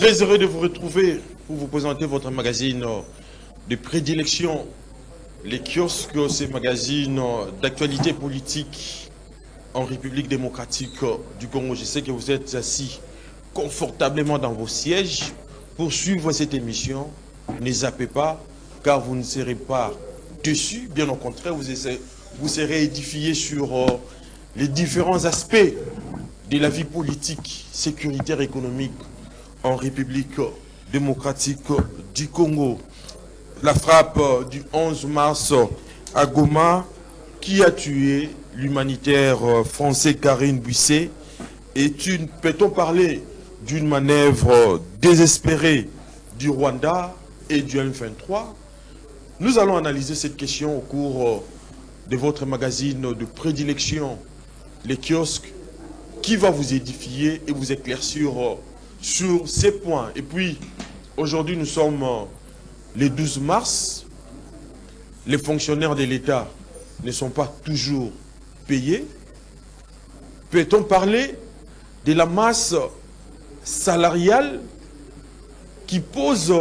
Très heureux de vous retrouver pour vous présenter votre magazine de prédilection, les kiosques, ces magazines d'actualité politique en République démocratique du Congo. Je sais que vous êtes assis confortablement dans vos sièges pour suivre cette émission. Ne zappez pas, car vous ne serez pas déçus. Bien au contraire, vous serez édifiés sur les différents aspects de la vie politique, sécuritaire, économique en République démocratique du Congo. La frappe du 11 mars à Goma, qui a tué l'humanitaire français Karine Buissé, peut-on parler d'une manœuvre désespérée du Rwanda et du M23? Nous allons analyser cette question au cours de votre magazine de prédilection, les kiosques, qui va vous édifier et vous éclaircir sur ces points. Et puis, aujourd'hui, nous sommes le 12 mars. Les fonctionnaires de l'État ne sont pas toujours payés. Peut-on parler de la masse salariale qui pose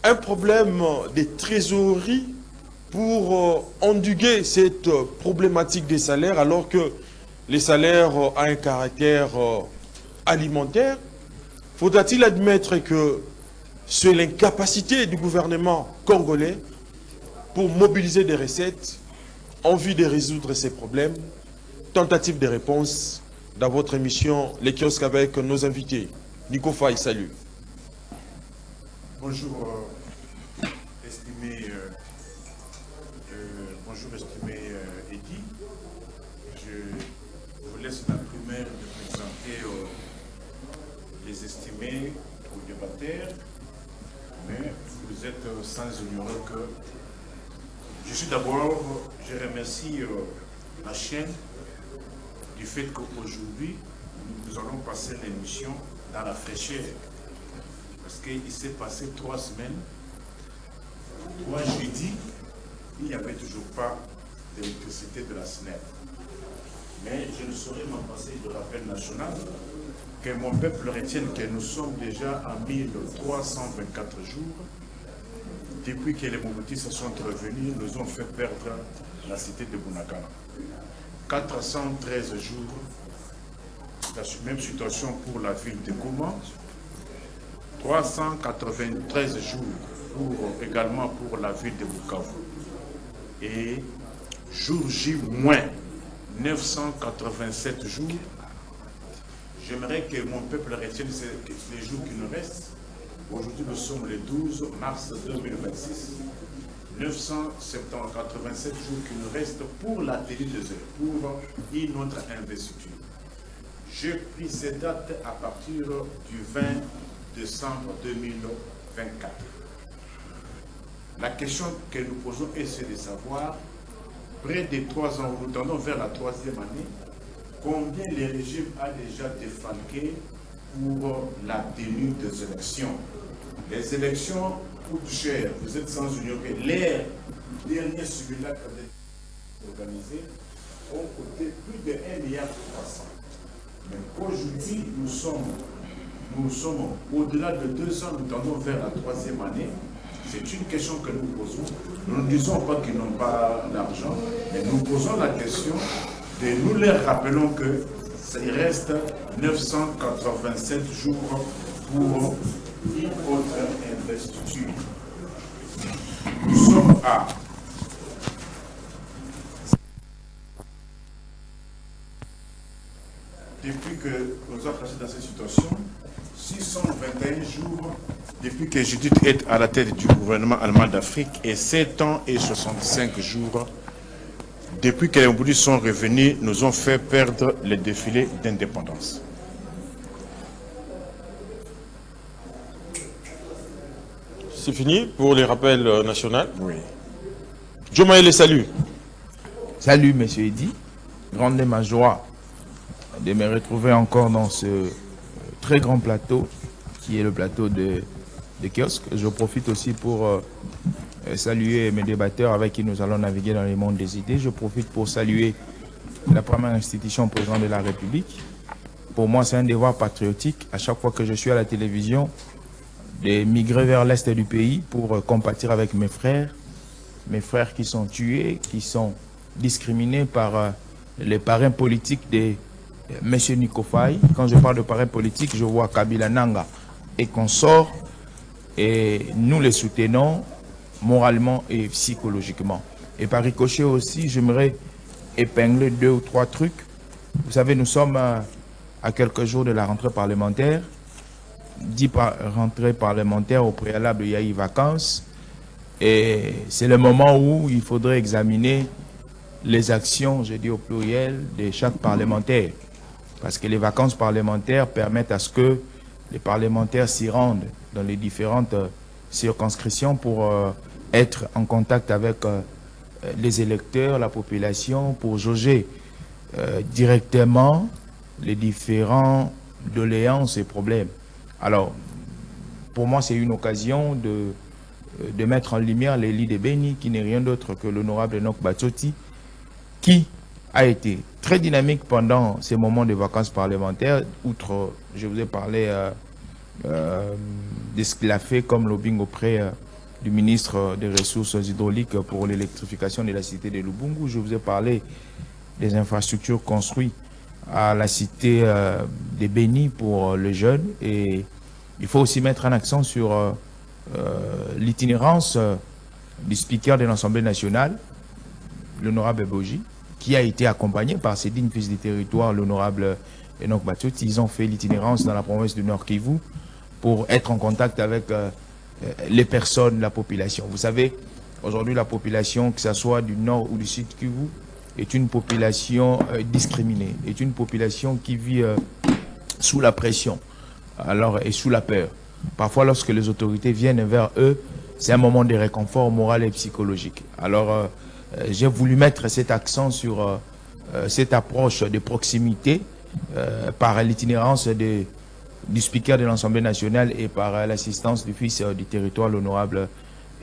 un problème de trésorerie pour endiguer cette problématique des salaires, alors que les salaires ont un caractère alimentaire? Faudra-t-il admettre que c'est l'incapacité du gouvernement congolais pour mobiliser des recettes en vue de résoudre ces problèmes? Tentative de réponse dans votre émission Les kiosques avec nos invités. Nico Faye, salut. Bonjour, estimé Eddy. Je vous laisse la primaire de présenter les estimés aux débatteurs, mais vous êtes sans ignorer que je remercie la chaîne du fait qu'aujourd'hui nous allons passer l'émission dans la fraîcheur, parce qu'il s'est passé 3 semaines, 3 jeudis, il n'y avait toujours pas d'électricité de la SNEP. Mais je ne saurais m'en passer de rappel national que mon peuple retienne que nous sommes déjà à 1324 jours. Depuis que les Mobutistes sont revenus, nous ont fait perdre la cité de Bunagana. 413 jours, la même situation pour la ville de Goma. 393 jours également pour la ville de Bukavu. Et jour J moins 987 jours. J'aimerais que mon peuple retienne les jours qui nous restent. Aujourd'hui, nous sommes le 12 mars 2026. 987 jours qui nous restent pour la tenue des heures, pour une autre investiture. J'ai pris ces dates à partir du 20 décembre 2024. La question que nous posons est de savoir, près de 3 ans, nous tendons vers la 3e année, combien le régime a déjà défalqué pour la tenue des élections. Les élections coûtent cher. Vous êtes sans ignorer. Les derniers simulacres organisés ont coûté plus de 1,3 milliard. Mais aujourd'hui, nous sommes au-delà de 2 ans, nous tendons vers la 3e année. C'est une question que nous posons. Nous ne disons pas qu'ils n'ont pas d'argent, mais nous posons la question et nous leur rappelons que il reste 987 jours pour une autre investiture. Nous sommes à depuis que nous avons passé dans cette situation, 621 jours depuis que Judith est à la tête du gouvernement allemand d'Afrique et 7 ans et 65 jours depuis que les Mobutus sont revenus, nous ont fait perdre le défilé d'indépendance. C'est fini pour les rappels nationaux. Oui. Diomaye, salut. Salut, monsieur Eddy. Grande est ma joie de me retrouver encore dans ce très grand plateau qui est le plateau de kiosque. Je profite aussi pour saluer mes débatteurs avec qui nous allons naviguer dans les mondes des idées. Je profite pour saluer la première institution présidente de la République, pour moi, c'est un devoir patriotique, à chaque fois que je suis à la télévision, de migrer vers l'est du pays pour compatir avec mes frères qui sont tués, qui sont discriminés par les parrains politiques de M. Nico Faye. Quand je parle de parrains politiques, je vois Kabila Nanga et consorts, et nous les soutenons moralement et psychologiquement. Et par ricochet aussi, j'aimerais épingler 2 ou 3 trucs. Vous savez, nous sommes à quelques jours de la rentrée parlementaire. Dit rentrée parlementaire, au préalable, il y a eu vacances. Et c'est le moment où il faudrait examiner les actions, je dis au pluriel, de chaque parlementaire. Parce que les vacances parlementaires permettent à ce que les parlementaires s'y rendent dans les différentes circonscriptions pour être en contact avec les électeurs, la population, pour jauger directement les différents doléances et problèmes. Alors, pour moi, c'est une occasion de mettre en lumière l'Élie de Béni, qui n'est rien d'autre que l'honorable Enoch Batsoti, qui a été très dynamique pendant ces moments de vacances parlementaires. Outre, je vous ai parlé de ce qu'il a fait comme lobbying auprès du ministre des Ressources hydrauliques pour l'électrification de la cité de Lubungu. Je vous ai parlé des infrastructures construites à la cité de Béni pour les jeunes. Et il faut aussi mettre un accent sur l'itinérance du speaker de l'Assemblée nationale, l'honorable Boji, qui a été accompagné par ses dignes fils du territoire, l'honorable Enoch Batsoti. Ils ont fait l'itinérance dans la province du Nord Kivu pour être en contact avec les personnes, la population. Vous savez, aujourd'hui, la population, que ce soit du Nord ou du Sud Kivu, est une population discriminée, est une population qui vit sous la pression et sous la peur. Parfois, lorsque les autorités viennent vers eux, c'est un moment de réconfort moral et psychologique. Alors, j'ai voulu mettre cet accent sur cette approche de proximité par l'itinérance du speaker de l'Assemblée nationale et par l'assistance du fils du territoire, l'honorable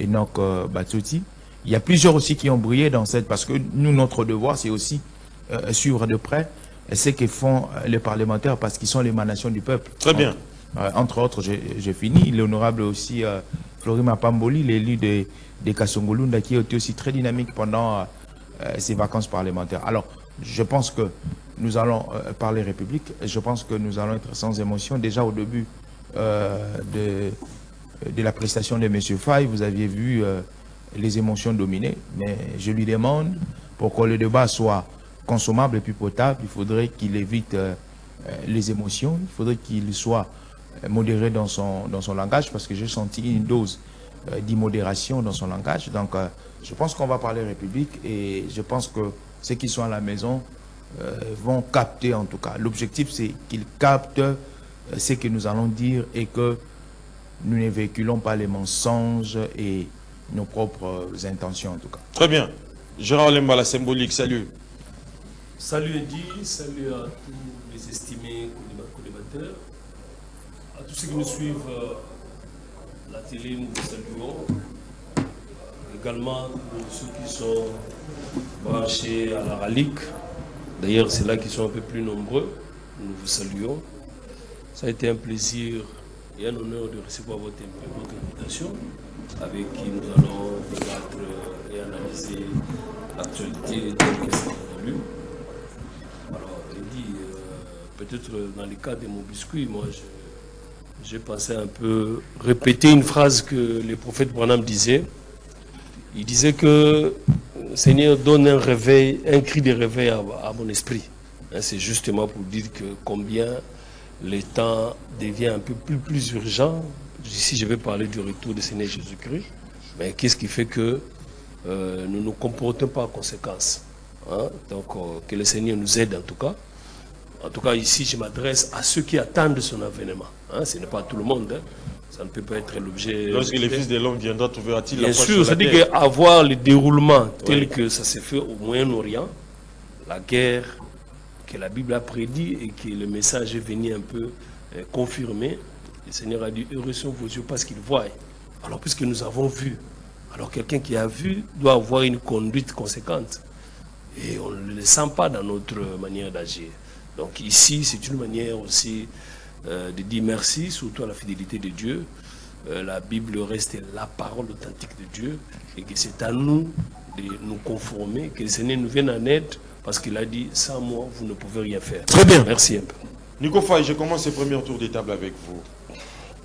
Enoch Batsoti. Il y a plusieurs aussi qui ont brillé dans cette, parce que nous, notre devoir, c'est aussi suivre de près ce que font les parlementaires, parce qu'ils sont l'émanation du peuple. Très bien. Entre autres, j'ai fini, l'honorable aussi Florima Pamboli, l'élu de Kasongolunda, qui a été aussi très dynamique pendant ces vacances parlementaires. Alors, je pense que nous allons parler République, je pense que nous allons être sans émotion. Déjà au début de la prestation de M. Faye, vous aviez vu les émotions dominées, mais je lui demande, pour que le débat soit consommable et puis potable, il faudrait qu'il évite les émotions, il faudrait qu'il soit modéré dans son langage, parce que j'ai senti une dose d'immodération dans son langage. Donc je pense qu'on va parler République, et je pense que ceux qui sont à la maison vont capter, en tout cas. L'objectif, c'est qu'ils captent ce que nous allons dire et que nous ne véhiculons pas les mensonges et nos propres intentions, en tout cas. Très bien. Gérard Lemba, la symbolique, salut. Salut Eddy, salut à tous les estimés collimateurs, à tous ceux qui nous suivent à la télé, nous vous saluons. Également ceux qui sont branchés à la RALIC. D'ailleurs, c'est là qu'ils sont un peu plus nombreux. Nous vous saluons. Ça a été un plaisir et un honneur de recevoir votre invitation, avec qui nous allons débattre et analyser l'actualité telle que c'est évolue. Alors, Eddy, peut-être dans le cas de mon biscuit, moi, j'ai pensé un peu répéter une phrase que le prophète Branham disait. Il disait que le Seigneur donne un réveil, un cri de réveil à mon esprit. C'est justement pour dire que combien le temps devient un peu plus urgent. Ici, je vais parler du retour du Seigneur Jésus-Christ. Mais qu'est-ce qui fait que nous nous comportons pas en conséquence, hein? Donc, que le Seigneur nous aide en tout cas. En tout cas, ici, je m'adresse à ceux qui attendent son avènement. Hein? Ce n'est pas tout le monde. Hein? Ça ne peut pas être l'objet... Lorsque le Fils de l'homme viendra, trouvera-t-il la Bien foi sûr, sur la c'est-à-dire terre? qu'avoir le déroulement tel que ça s'est fait au Moyen-Orient, la guerre que la Bible a prédit et que le message est venu un peu confirmer, le Seigneur a dit « Heureux sont vos yeux parce qu'ils voient ». Alors, puisque nous avons vu, alors quelqu'un qui a vu doit avoir une conduite conséquente. Et on ne le sent pas dans notre manière d'agir. Donc ici, c'est une manière aussi de dire merci, surtout à la fidélité de Dieu. La Bible reste la parole authentique de Dieu et que c'est à nous de nous conformer, que le Seigneur nous vienne en aide parce qu'il a dit, sans moi, vous ne pouvez rien faire. Très bien. Merci un peu. Nico Faye, je commence ce premier tour de table avec vous.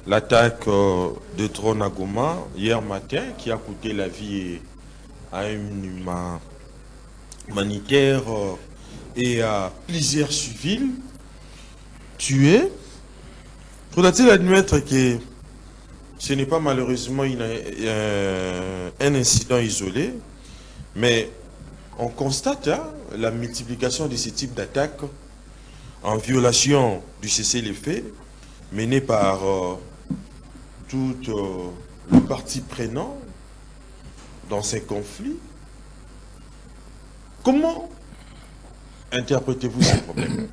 L'attaque de drone à Goma hier matin qui a coûté la vie à un humanitaire et à plusieurs civils tués. Faudra-t-il admettre que ce n'est pas malheureusement un incident isolé, mais on constate la multiplication de ce type d'attaques en violation du cessez-le-feu mené par tout le parti prenant dans ces conflits. Comment interprétez-vous ces problèmes?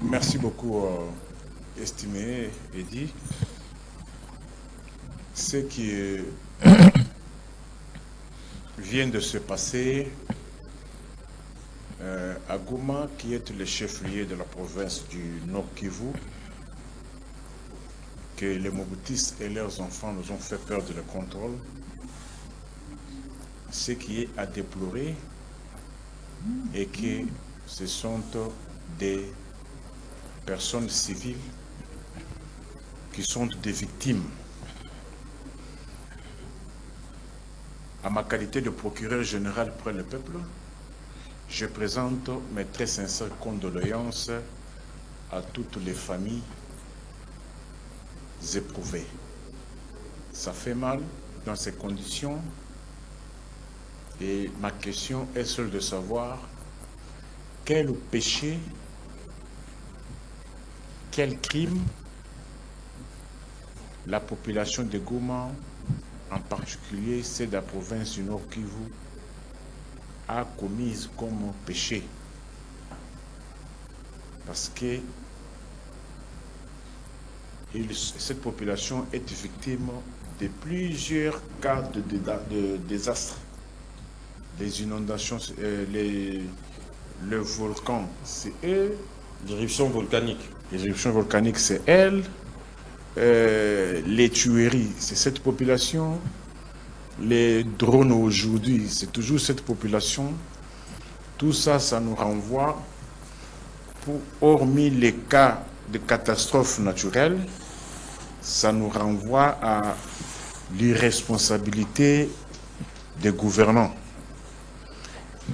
Merci beaucoup, estimé Eddy. Ce qui vient de se passer à Goma, qui est le chef-lieu de la province du Nord Kivu, que les Mobutistes et leurs enfants nous ont fait perdre le contrôle, ce qui est à déplorer et que ce sont des personnes civiles qui sont des victimes. À ma qualité de procureur général près le peuple, je présente mes très sincères condoléances à toutes les familles éprouvées. Ça fait mal dans ces conditions et ma question est seule de savoir quel péché, quel crime la population de Goma, en particulier celle de la province du Nord Kivu, a commise comme péché. Parce que cette population est victime de plusieurs cas de désastres. Les inondations, le volcan, c'est eux. L'éruption volcanique. Les éruptions volcaniques, c'est elle. Les tueries, c'est cette population. Les drones aujourd'hui, c'est toujours cette population. Tout ça, ça nous renvoie, hormis les cas de catastrophes naturelles, ça nous renvoie à l'irresponsabilité des gouvernants.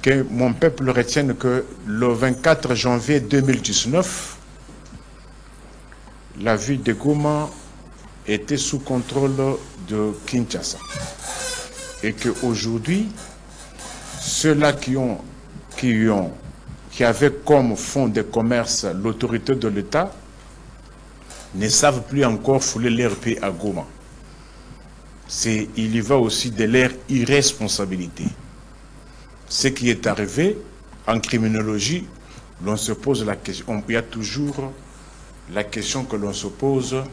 Que mon peuple retienne que le 24 janvier 2019, la ville de Goma était sous contrôle de Kinshasa. Et qu'aujourd'hui, ceux-là qui avaient comme fonds de commerce l'autorité de l'État ne savent plus encore fouler leur pied à Goma. Il y va aussi de leur irresponsabilité. Ce qui est arrivé en criminologie, l'on se pose la question, il y a toujours la question que l'on se pose,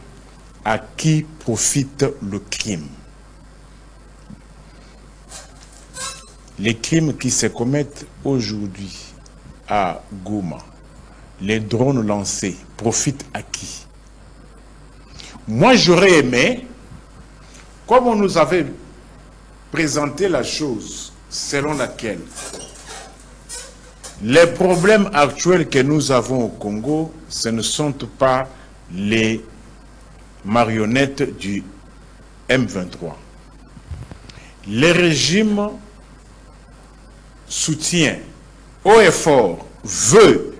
à qui profite le crime? Les crimes qui se commettent aujourd'hui à Goma, les drones lancés, profitent à qui? Moi, j'aurais aimé, comme on nous avait présenté la chose selon laquelle les problèmes actuels que nous avons au Congo, ce ne sont pas les marionnettes du M23. Le régime soutient haut et fort, veut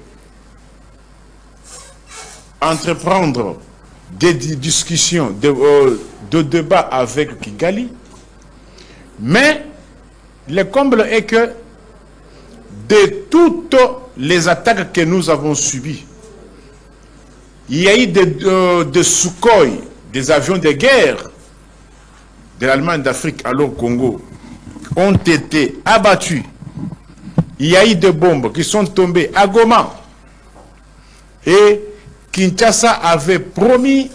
entreprendre des discussions, de débats avec Kigali, mais le comble est que de toutes les attaques que nous avons subies, il y a eu des Sukhoi, des avions de guerre de l'Allemagne d'Afrique, alors Congo, ont été abattus. Il y a eu des bombes qui sont tombées à Goma. Et Kinshasa avait promis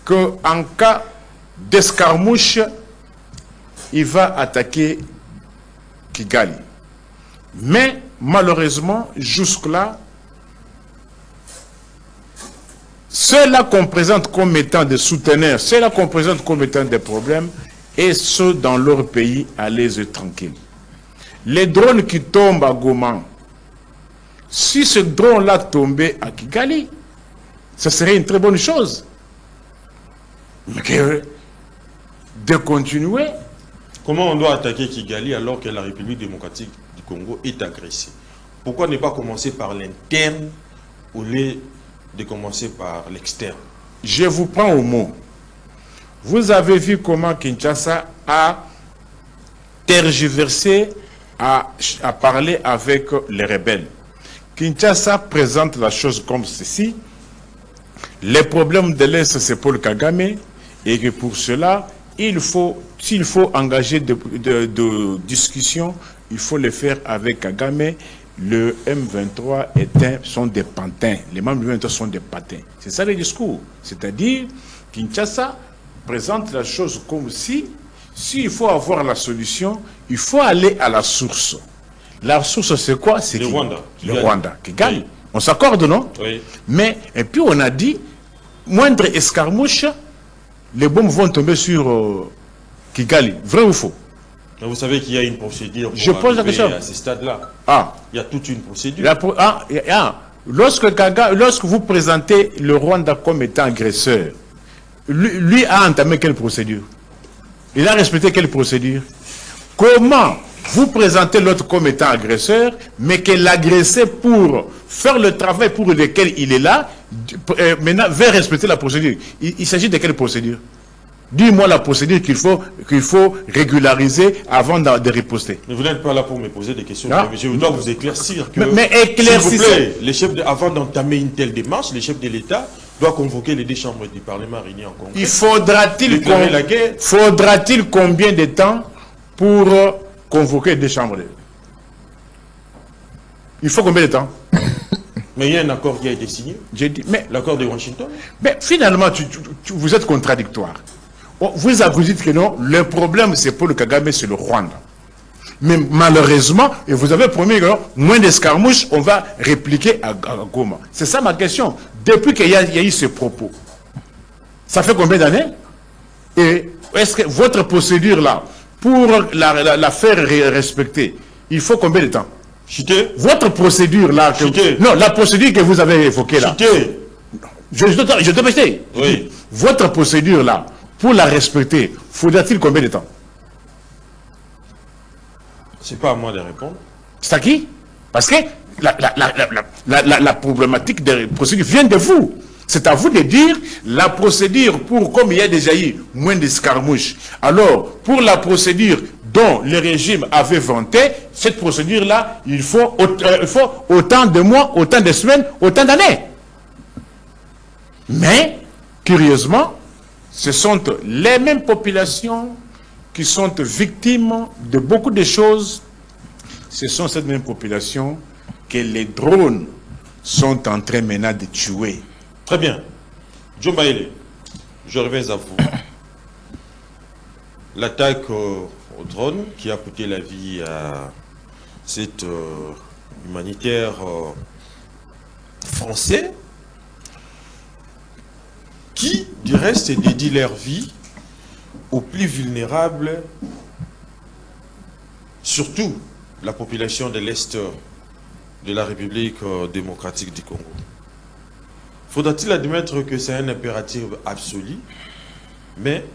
qu'en cas d'escarmouche, il va attaquer Kigali. Mais malheureusement, jusque-là, ceux-là qu'on présente comme étant des souteneurs, ceux-là qu'on présente comme étant des problèmes, et ceux dans leur pays à l'aise et tranquille. Les drones qui tombent à Goma, si ce drone-là tombait à Kigali, ce serait une très bonne chose. Mais de continuer. Comment on doit attaquer Kigali alors que la République démocratique du Congo est agressée? Pourquoi ne pas commencer par l'interne au lieu de commencer par l'externe? Je vous prends au mot. Vous avez vu comment Kinshasa a tergiversé, a parlé avec les rebelles. Kinshasa présente la chose comme ceci. Les problèmes de l'Est, c'est Paul Kagame, et que pour cela, s'il faut engager de discussions, il faut le faire avec Kagame. Le M23 sont des pantins. Les membres du M23 sont des patins. C'est ça le discours. C'est-à-dire, Kinshasa présente la chose comme si, s'il faut avoir la solution, il faut aller à la source. La source, c'est quoi? C'est le Rwanda. Le Rwanda qui gagne. Oui. On s'accorde, non? Oui. Mais, et puis on a dit, moindre escarmouche, les bombes vont tomber sur Kigali. Vrai ou faux? Mais vous savez qu'il y a une procédure pour Je pose la question. à ce stade-là. Ah. Il y a toute une procédure. Lorsque vous présentez le Rwanda comme étant agresseur, lui a entamé quelle procédure? Il a respecté quelle procédure? Comment vous présentez l'autre comme étant agresseur, mais que l'agressé, pour faire le travail pour lequel il est là, maintenant veut respecter la procédure? Il s'agit de quelle procédure? Dis-moi la procédure qu'il faut régulariser avant de riposter. Mais vous n'êtes pas là pour me poser des questions. Non. Je dois vous éclaircir que, mais éclaircissez. Avant d'entamer une telle démarche, les chefs de l'État doivent convoquer les deux chambres du Parlement réunies en congrès. Faudra-t-il combien de temps pour convoquer les deux chambres? Il faut combien de temps? Mais il y a un accord qui a été signé. J'ai dit, mais l'accord de Washington. Mais finalement, vous êtes contradictoire. Vous dites que non, le problème c'est pour le Kagame, c'est le Rwanda. Mais malheureusement, et vous avez promis que non, moins d'escarmouches, on va répliquer à Goma. C'est ça ma question. Depuis qu'il y a eu ce propos, ça fait combien d'années? Et est-ce que votre procédure là, pour la faire respecter, il faut combien de temps? Chité. Votre procédure là, non, la procédure que vous avez évoquée là. Chité. Je te répète. Oui. Votre procédure là, pour la respecter, faudra-t-il combien de temps? C'est pas à moi de répondre. C'est à qui? Parce que la problématique des procédures vient de vous. C'est à vous de dire la procédure pour, comme il y a déjà eu moins d'escarmouches. Alors, pour la procédure dont le régime avait vanté, cette procédure-là, il faut autant de mois, autant de semaines, autant d'années. Mais, curieusement, ce sont les mêmes populations qui sont victimes de beaucoup de choses. Ce sont cette même population que les drones sont en train maintenant de tuer. Très bien. John Baïle, je reviens à vous. L'attaque au drone qui a coûté la vie à cet humanitaire français qui, du reste, dédie leur vie aux plus vulnérables, surtout la population de l'Est de la République démocratique du Congo. Faudra-t-il admettre que c'est un impératif absolu, mais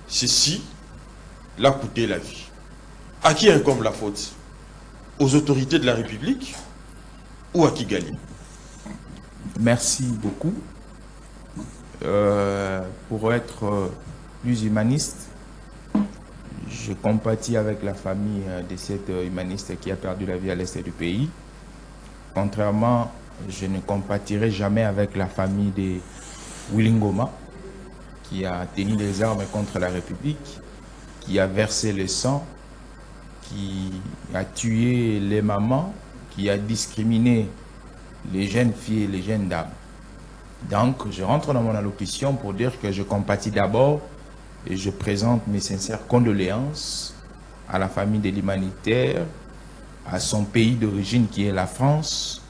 ceci l'a coûté la vie. À qui incombe la faute? Aux autorités de la République ou à Kigali? Merci beaucoup. Pour être plus humaniste, je compatis avec la famille de cet humaniste qui a perdu la vie à l'est du pays. Contrairement, je ne compatirai jamais avec la famille de Willingoma, qui a tenu les armes contre la République, qui a versé le sang, qui a tué les mamans, qui a discriminé les jeunes filles et les jeunes dames. Donc, je rentre dans mon allocution pour dire que je compatis d'abord et je présente mes sincères condoléances à la famille de l'humanitaire, à son pays d'origine qui est la France,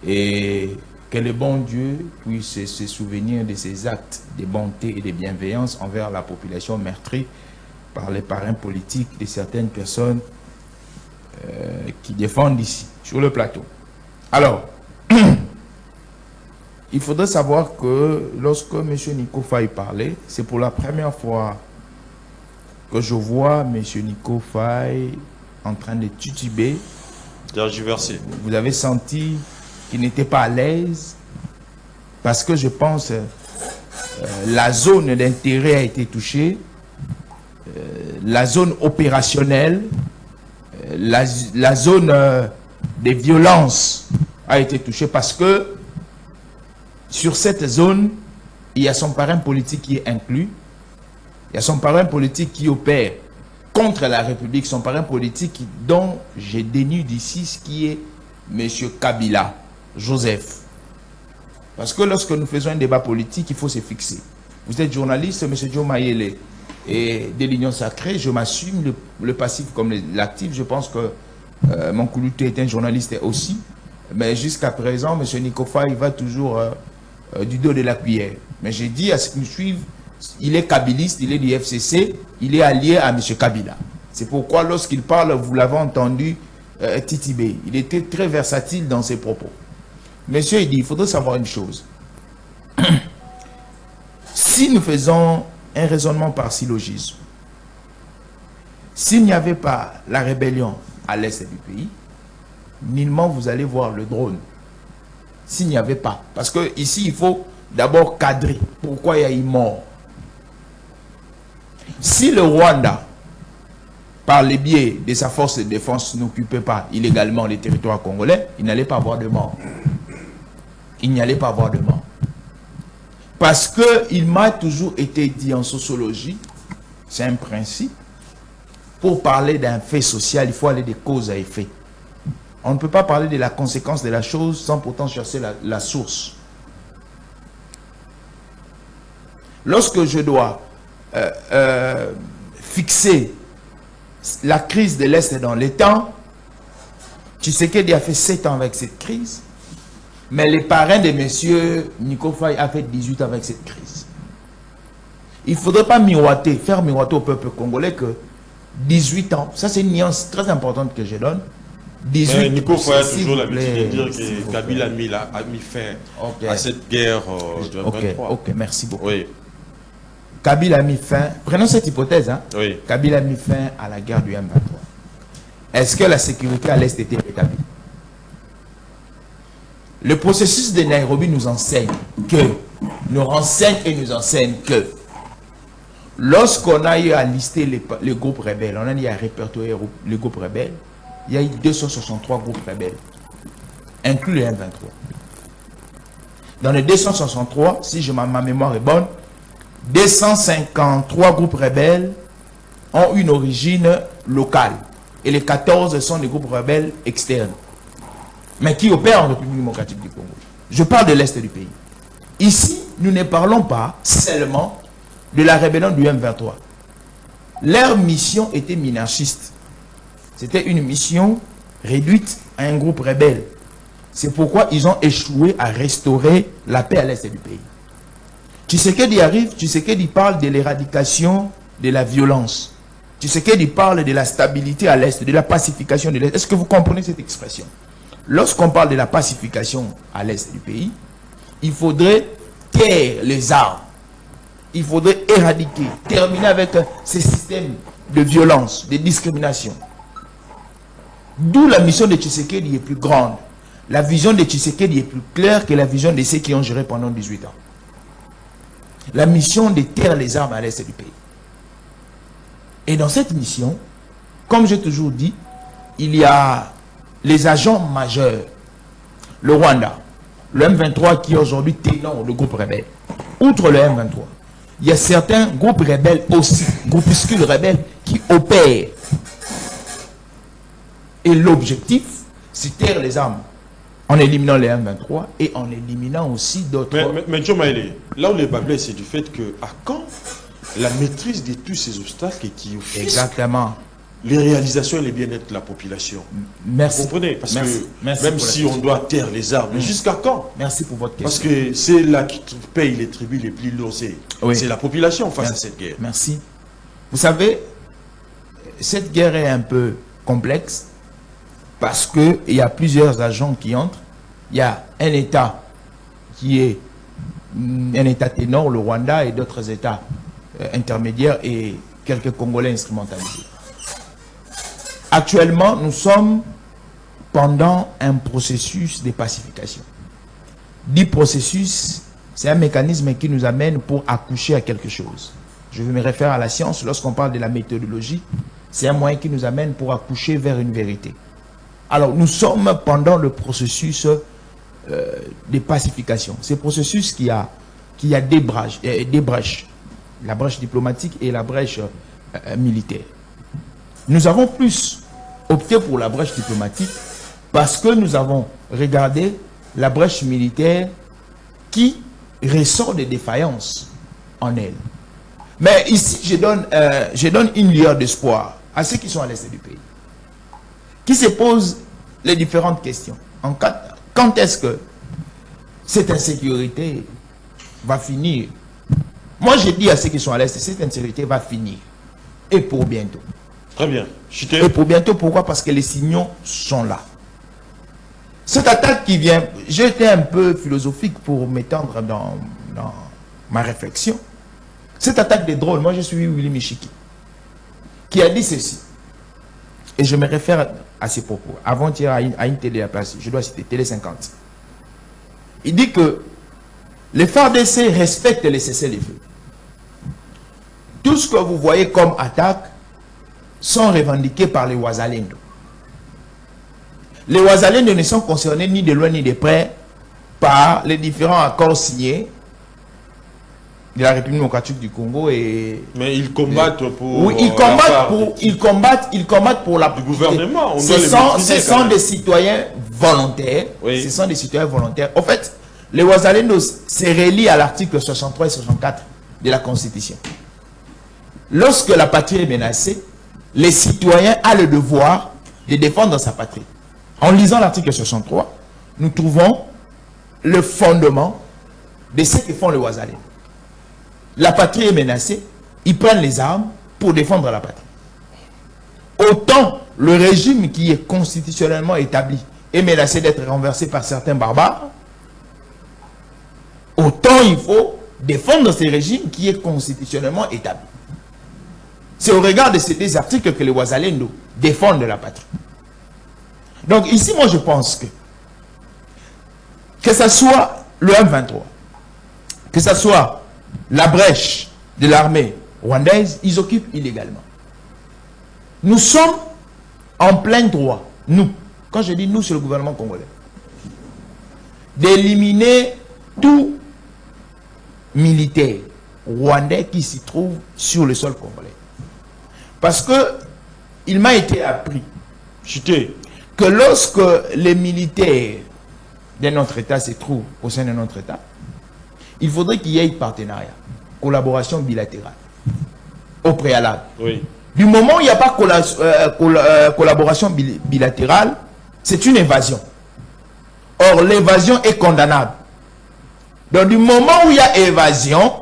et que le bon Dieu puisse se souvenir de ses actes de bonté et de bienveillance envers la population meurtrie par les parrains politiques de certaines personnes qui défendent ici, sur le plateau. Alors, il faudrait savoir que lorsque M. Nico Faye parlait, c'est pour la première fois que je vois M. Nico Faye en train de tituber. Vous avez senti qu'il n'était pas à l'aise parce que je pense la zone d'intérêt a été touchée, la zone opérationnelle, la zone des violences a été touchée parce que sur cette zone, il y a son parrain politique qui est inclus. Il y a son parrain politique qui opère contre la République, son parrain politique dont j'ai dénude ici ce qui est M. Kabila, Joseph. Parce que lorsque nous faisons un débat politique, il faut se fixer. Vous êtes journaliste, M. Joe Mayele, et de l'Union Sacrée, je m'assume le passif comme l'actif. Je pense que mon Koulouté est un journaliste aussi. Mais jusqu'à présent, M. Nico Faye va toujours du dos de la cuillère. Mais j'ai dit à ce qu'il me suive, il est kabiliste, il est du FCC, il est allié à M. Kabila. C'est pourquoi lorsqu'il parle, vous l'avez entendu titiller. Il était très versatile dans ses propos. Monsieur, il dit, il faudrait savoir une chose. Si nous faisons un raisonnement par syllogisme, s'il n'y avait pas la rébellion à l'est du pays, nullement vous allez voir le drone. S'il n'y avait pas. Parce que ici, il faut d'abord cadrer. Pourquoi il y a eu mort? Si le Rwanda, par les biais de sa force de défense, n'occupait pas illégalement les territoires congolais, il n'allait pas avoir de mort. Il n'y allait pas avoir de mort. Parce qu'il m'a toujours été dit en sociologie, c'est un principe, pour parler d'un fait social, il faut aller de cause à effet. On ne peut pas parler de la conséquence de la chose sans pourtant chercher la source. Lorsque je dois fixer la crise de l'Est dans les temps, Tshisekedi a fait 7 ans avec cette crise, mais les parrains de M. Nico Faye a fait 18 ans avec cette crise. Il ne faudrait pas miroiter, faire miroiter au peuple congolais que 18 ans, ça c'est une nuance très importante que je donne. 18 Nico Faye a toujours l'habitude de dire que Kabila a mis fin à cette guerre de 23. Ok, merci beaucoup. Oui. Kabila a mis fin, prenons cette hypothèse, hein? Oui. Kabila a mis fin à la guerre du M23. Est-ce que la sécurité à l'Est était rétablie? Le processus de Nairobi nous enseigne que, nous renseigne et nous enseigne que, lorsqu'on a eu à lister les groupes rebelles, on a eu à répertorier les groupes rebelles, il y a eu 263 groupes rebelles, inclus les M23. Dans les 263, si ma mémoire est bonne, 253 groupes rebelles ont une origine locale et les 14 sont des groupes rebelles externes, mais qui opèrent en République démocratique du Congo. Je parle de l'Est du pays. Ici, nous ne parlons pas seulement de la rébellion du M23. Leur mission était minarchiste. C'était une mission réduite à un groupe rebelle. C'est pourquoi ils ont échoué à restaurer la paix à l'Est du pays. Tshisekedi arrive, Tshisekedi parle de l'éradication de la violence. Tshisekedi parle de la stabilité à l'Est, de la pacification de l'Est. Est-ce que vous comprenez cette expression? Lorsqu'on parle de la pacification à l'Est du pays, il faudrait taire les armes. Il faudrait éradiquer, terminer avec ces systèmes de violence, de discrimination. D'où la mission de Tshisekedi est plus grande. La vision de Tshisekedi est plus claire que la vision de ceux qui ont géré pendant 18 ans. La mission de taire les armes à l'Est du pays. Et dans cette mission, comme j'ai toujours dit, il y a les agents majeurs. Le Rwanda, le M23 qui est aujourd'hui ténor le groupe rebelle. Outre le M23, il y a certains groupes rebelles aussi, groupuscules rebelles qui opèrent. Et l'objectif, c'est taire les armes en éliminant les M23 et en éliminant aussi d'autres... Mais Joe Maïlé, là où les bas blessent, c'est du fait que, à quand la maîtrise de tous ces obstacles qui offusquent exactement les réalisations et les bien-être de la population. Merci. Vous comprenez? Parce Merci. que Merci même pour la si on question. doit taire les armes, jusqu'à quand? Merci pour votre Parce question. que c'est là qui paye les tribus les plus lourds. Oui. C'est la population face Merci. à cette guerre. Merci. Vous savez, cette guerre est un peu complexe parce qu'il y a plusieurs agents qui entrent. Il y a un État qui est un État ténor, le Rwanda, et d'autres États intermédiaires et quelques Congolais instrumentalisés. Actuellement, nous sommes pendant un processus de pacification. Dit processus, c'est un mécanisme qui nous amène pour accoucher à quelque chose. Je me réfère à la science, lorsqu'on parle de la méthodologie, c'est un moyen qui nous amène pour accoucher vers une vérité. Alors, nous sommes pendant le processus de pacification. Ce processus qui a des brèches, la brèche diplomatique et la brèche militaire. Nous avons plus opté pour la brèche diplomatique parce que nous avons regardé la brèche militaire qui ressort des défaillances en elle. Mais ici, je donne une lueur d'espoir à ceux qui sont à l'est du pays, qui se posent les différentes questions. Quand est-ce que cette insécurité va finir? Moi, je dis à ceux qui sont à l'est, cette insécurité va finir. Et pour bientôt. Très bien. Et pour bientôt, pourquoi? Parce que les signaux sont là. Cette attaque qui vient, j'ai été un peu philosophique pour m'étendre dans ma réflexion. Cette attaque des drones, moi je suis Willy Michiki, qui a dit ceci. Et je me réfère à ses propos. Avant-hier, à une télé à place, je dois citer Télé 50. Il dit que les FARDC respectent les cessez-le-feu. Tout ce que vous voyez comme attaque sont revendiqués par les Wazalendo. Les Wazalendo ne sont concernés ni de loin ni de près par les différents accords signés de la République démocratique du Congo et... Mais ils combattent pour... Oui, ils combattent pour la... Du gouvernement. Ce sont des citoyens volontaires. Oui. Ce sont des citoyens volontaires. En fait, les Wazalendo se relient à l'article 63 et 64 de la Constitution. Lorsque la patrie est menacée, les citoyens ont le devoir de défendre sa patrie. En lisant l'article 63, nous trouvons le fondement de ce que font les Wazalendo. La patrie est menacée, ils prennent les armes pour défendre la patrie. Autant le régime qui est constitutionnellement établi est menacé d'être renversé par certains barbares, autant il faut défendre ce régime qui est constitutionnellement établi. C'est au regard de ces deux articles que les Wazalendo défendent la patrie. Donc ici, moi je pense que ce soit le M23, que ce soit la brèche de l'armée rwandaise, ils occupent illégalement. Nous sommes en plein droit, nous, quand je dis nous, c'est le gouvernement congolais, d'éliminer tout militaire rwandais qui s'y trouve sur le sol congolais. Parce que il m'a été appris que lorsque les militaires d'un autre État se trouvent au sein d'un autre État, il faudrait qu'il y ait partenariat, collaboration bilatérale, au préalable. Oui. Du moment où il n'y a pas collaboration bilatérale, c'est une évasion. Or, l'évasion est condamnable. Donc, du moment où il y a évasion,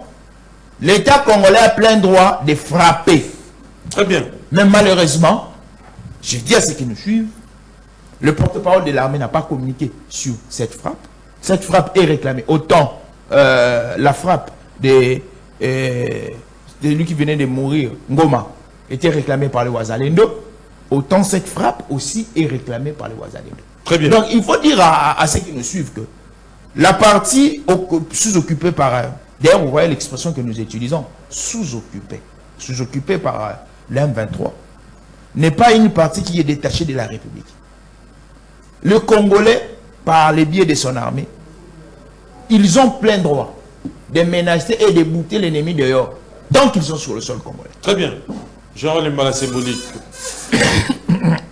l'État congolais a plein droit de frapper. Très bien. Mais malheureusement, je dis à ceux qui nous suivent, le porte-parole de l'armée n'a pas communiqué sur cette frappe. Cette frappe est réclamée. Autant la frappe de lui qui venait de mourir, Ngoma, était réclamée par les Wazalendo, autant cette frappe aussi est réclamée par les Wazalendo. Très bien. Donc il faut dire à ceux qui nous suivent que la partie sous-occupée par... D'ailleurs, vous voyez l'expression que nous utilisons, sous-occupée par l'M23, n'est pas une partie qui est détachée de la République. Le Congolais, par le biais de son armée, ils ont plein droit de menacer et de bouter l'ennemi dehors, tant qu'ils sont sur le sol congolais. Très bien. Jean le la symbolique.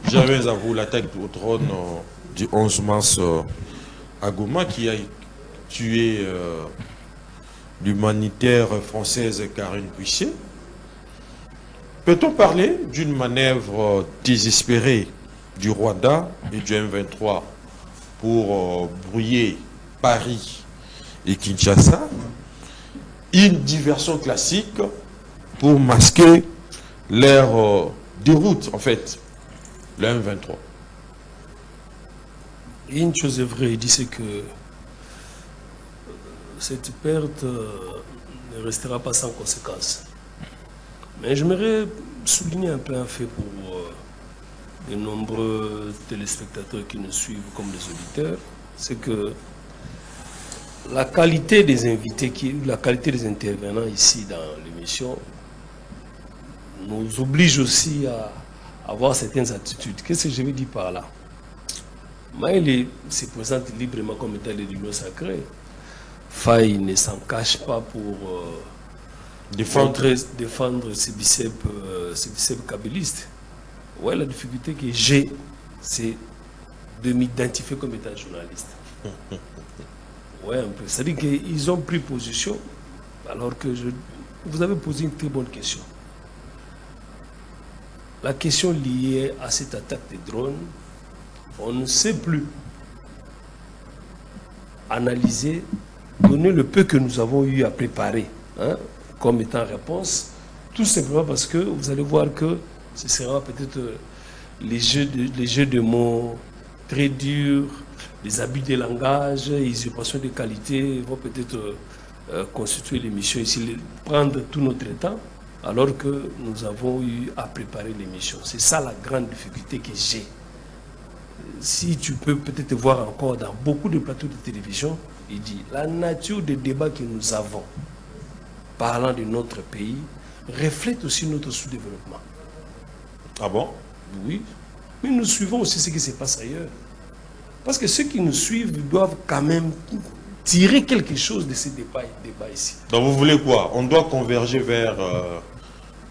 J'avais à vous l'attaque au trône du 11 mars à Goma qui a tué l'humanitaire française Karine Buisset. Peut-on parler d'une manœuvre désespérée du Rwanda et du M23 pour brouiller Paris et Kinshasa? Une diversion classique pour masquer leur déroute, en fait, le M23. Et une chose est vraie, il dit c'est que cette perte ne restera pas sans conséquence. Mais j'aimerais souligner un peu un fait pour de nombreux téléspectateurs qui nous suivent comme des auditeurs, c'est que la qualité des invités, la qualité des intervenants ici dans l'émission nous oblige aussi à avoir certaines attitudes. Qu'est-ce que je veux dire par là? Maël se présente librement comme état de l'union sacrée. Faye ne s'en cache pas pour défendre ses biceps kabylistes. Ouais, la difficulté que j'ai, c'est de m'identifier comme étant journaliste. Ouais, un peu. C'est-à-dire qu'ils ont pris position, alors que vous avez posé une très bonne question. La question liée à cette attaque des drones, on ne sait plus analyser, donner le peu que nous avons eu à préparer comme étant réponse, tout simplement parce que vous allez voir que ce sera peut-être les jeux de mots très durs, les abus de langage, les usurpations de qualité vont peut-être constituer l'émission ici, prendre tout notre temps, alors que nous avons eu à préparer l'émission. C'est ça la grande difficulté que j'ai. Si tu peux peut-être voir encore dans beaucoup de plateaux de télévision, il dit la nature des débats que nous avons parlant de notre pays reflète aussi notre sous-développement. Ah bon? Oui, mais nous suivons aussi ce qui se passe ailleurs. Parce que ceux qui nous suivent doivent quand même tirer quelque chose de ces débats ici. Donc vous voulez quoi? On doit converger vers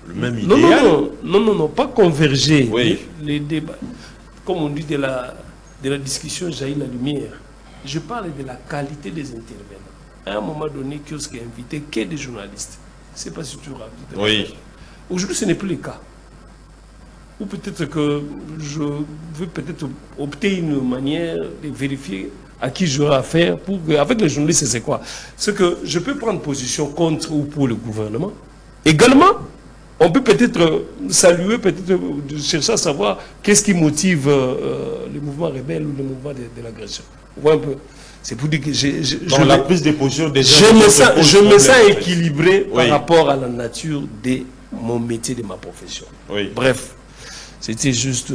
le même idéal? Non, pas converger. Oui. Les débats, comme on dit, de la discussion jaillit la lumière. Je parle de la qualité des intervenants. À un moment donné, Kiosque a invité que des journalistes. Je ne sais pas si tu rappelles. Oui. Aujourd'hui, ce n'est plus le cas. Ou peut-être que je veux peut-être opter une manière de vérifier à qui j'aurai affaire. Avec les journalistes, c'est quoi? C'est que je peux prendre position contre ou pour le gouvernement. Également, on peut peut-être saluer, peut-être chercher à savoir qu'est-ce qui motive le mouvement rebelle ou le mouvement de l'agression. Vous voyez un peu? C'est pour dire que la prise de position des gens je me sens équilibré par rapport à la nature de mon métier, de ma profession. Oui. Bref, c'était juste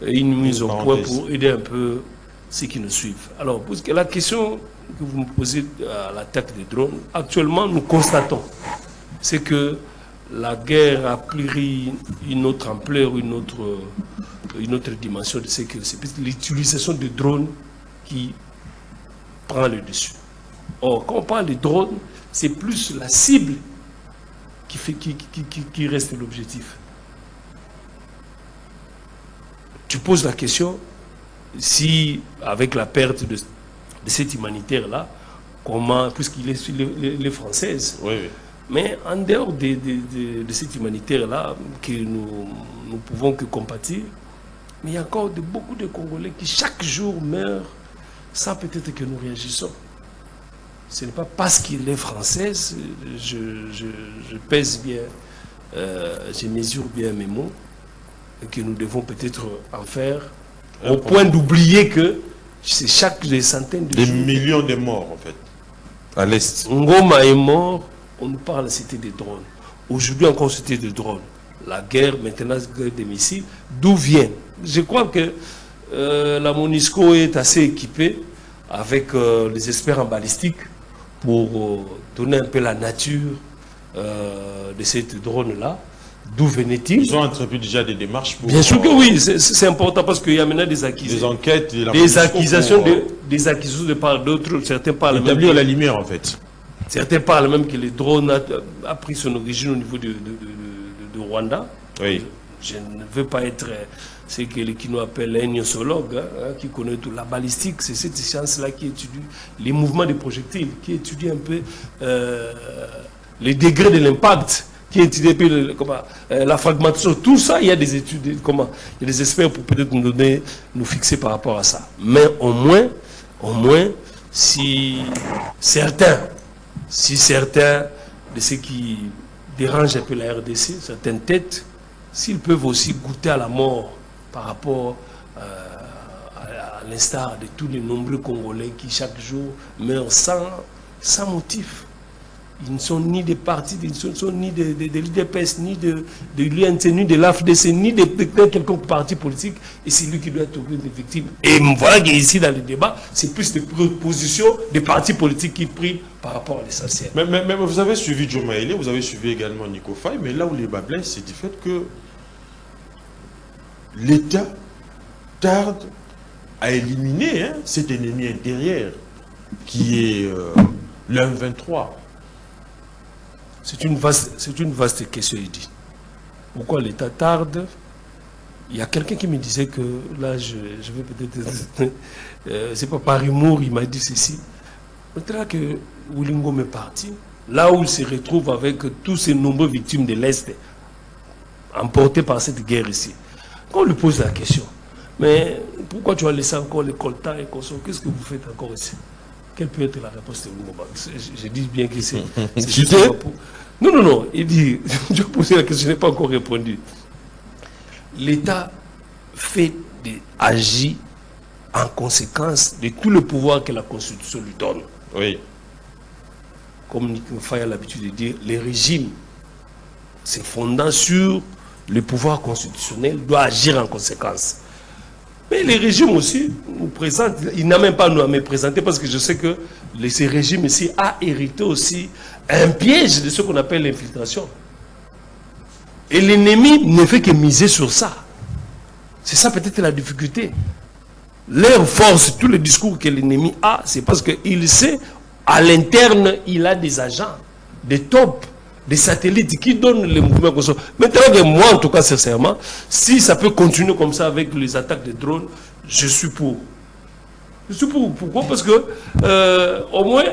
une mise au point pour aider un peu ceux qui nous suivent. Alors, pour la question que vous me posez à l'attaque des drones, actuellement, nous constatons, c'est que la guerre a pris une autre ampleur, une autre dimension de ce que c'est l'utilisation de drones qui prend le dessus. Or, quand on parle de drones, c'est plus la cible qui reste l'objectif. Tu poses la question, si avec la perte de cette humanitaire-là, comment, puisqu'il est sur les Françaises, oui. Mais en dehors de cette humanitaire-là, que nous pouvons que compatir, mais il y a encore beaucoup de Congolais qui chaque jour meurent sans peut-être que nous réagissons. Ce n'est pas parce qu'il est français, je pèse bien, je mesure bien mes mots, que nous devons peut-être en faire, au point d'oublier que c'est des centaines de des millions de morts, en fait, à l'Est. Ngoma est mort. On nous parle, c'était des drones. Aujourd'hui encore, c'était des drones. La guerre, maintenant, guerre des missiles, d'où viennent? Je crois que la MONUSCO est assez équipée avec les experts en balistique pour donner un peu la nature de ces drones-là. D'où venait-il? Ils ont entrepris déjà des démarches pour... Bien sûr que oui, c'est important parce qu'il y a maintenant des accusations. Des enquêtes. Des accusations de part d'autres. Certains parlent même... Établir la lumière, en fait. Certains parlent même que les drones a pris son origine au niveau de Rwanda. Oui. Je ne veux pas être ce que les Kino appellent un gnosiologue, qui connaît tout. La balistique, c'est cette science-là qui étudie les mouvements des projectiles, qui étudie un peu les degrés de l'impact qui étudie la fragmentation, tout ça, il y a des études, il y a des experts pour peut-être nous fixer par rapport à ça. Mais au moins, si certains de ceux qui dérangent un peu la RDC, certaines têtes, s'ils peuvent aussi goûter à la mort par rapport à l'instar de tous les nombreux Congolais qui chaque jour meurent sans motif. Ils ne sont ni des partis, ils ne sont ni de l'UDPS, ni de l'UNC, ni de l'AFDC, ni de quelconque parti politique. Et c'est lui qui doit trouver des victimes. Et voilà qu'ici, dans le débat, c'est plus des propositions des partis politiques qui prient par rapport à l'essentiel. Mais vous avez suivi Joe Maélé, vous avez suivi également Nico Faye, mais là où les bas blessent, c'est du fait que l'État tarde à éliminer cet ennemi intérieur qui est le M23. C'est une vaste question, il dit. Pourquoi l'État tarde? Il y a quelqu'un qui me disait que, là, je vais peut-être... c'est pas par humour, il m'a dit ceci. Maintenant que Willingham est parti, là où il se retrouve avec tous ces nombreuses victimes de l'Est, emportées par cette guerre ici, quand on lui pose la question, mais pourquoi tu as laissé encore les coltans et consorts? Qu'est-ce que vous faites encore ici? Quelle peut être la réponse de Willingham? Je dis bien que c'est... Non. Il dit, je posais la question, je n'ai pas encore répondu. L'État agit en conséquence de tout le pouvoir que la Constitution lui donne. Oui. Comme Nico Faye a l'habitude de dire, les régimes, se fondant sur le pouvoir constitutionnel, doit agir en conséquence. Mais les régimes aussi nous présentent, il n'a même pas nous à me présenter parce que je sais que ces régimes ici a hérité aussi un piège de ce qu'on appelle l'infiltration. Et l'ennemi ne fait que miser sur ça. C'est ça peut-être la difficulté. Leur force, tous les discours que l'ennemi a, c'est parce qu'il sait, à l'interne, il a des agents, des tops, des satellites qui donnent les mouvements comme ça. Maintenant, moi, en tout cas, sincèrement, si ça peut continuer comme ça avec les attaques de drones, je suis pour. Je suis pour. Pourquoi? Parce que, au moins,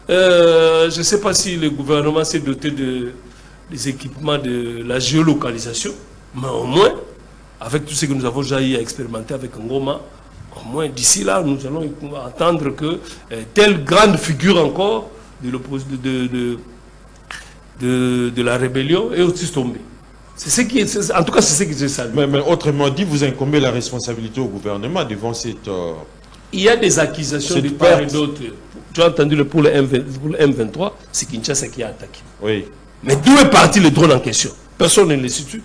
je ne sais pas si le gouvernement s'est doté des équipements de la géolocalisation, mais au moins, avec tout ce que nous avons déjà eu à expérimenter avec Ngoma, au moins d'ici là, nous allons attendre que telle grande figure encore de la rébellion est aussi tombée. C'est ce qui est, en tout cas, c'est ce que j'ai salué. Mais autrement dit, vous incombez la responsabilité au gouvernement devant cette... Il y a des accusations de part et d'autre. Tu as entendu pour le M23, c'est Kinshasa qui a attaqué. Oui. Mais d'où est parti le drone en question? Personne ne le situe.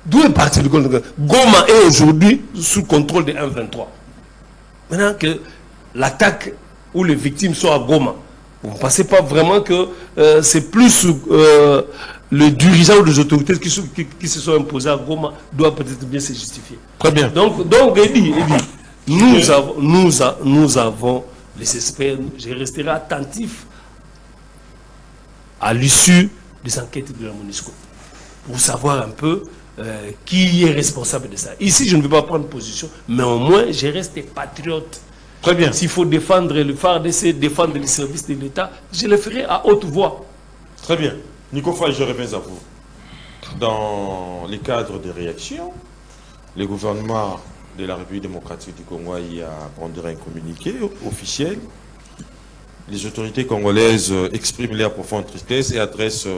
D'où est parti le drone? Goma est aujourd'hui sous contrôle de M23. Maintenant que l'attaque où les victimes sont à Goma, vous ne pensez pas vraiment que c'est plus le dirigeant ou les autorités qui se sont imposés à Goma doivent peut-être bien se justifier. Très bien. Donc Eddie, nous avons les experts, je resterai attentif à l'issue des enquêtes de la MONUSCO pour savoir un peu qui est responsable de ça. Ici, je ne vais pas prendre position, mais au moins, je reste patriote. Très bien. S'il faut défendre le FARDC, défendre les services de l'État, je le ferai à haute voix. Très bien. Nico Faye, je reviens à vous. Dans les cadres des réactions, le gouvernement de la République démocratique du Congo a rendu un communiqué officiel. Les autorités congolaises expriment leur profonde tristesse et adressent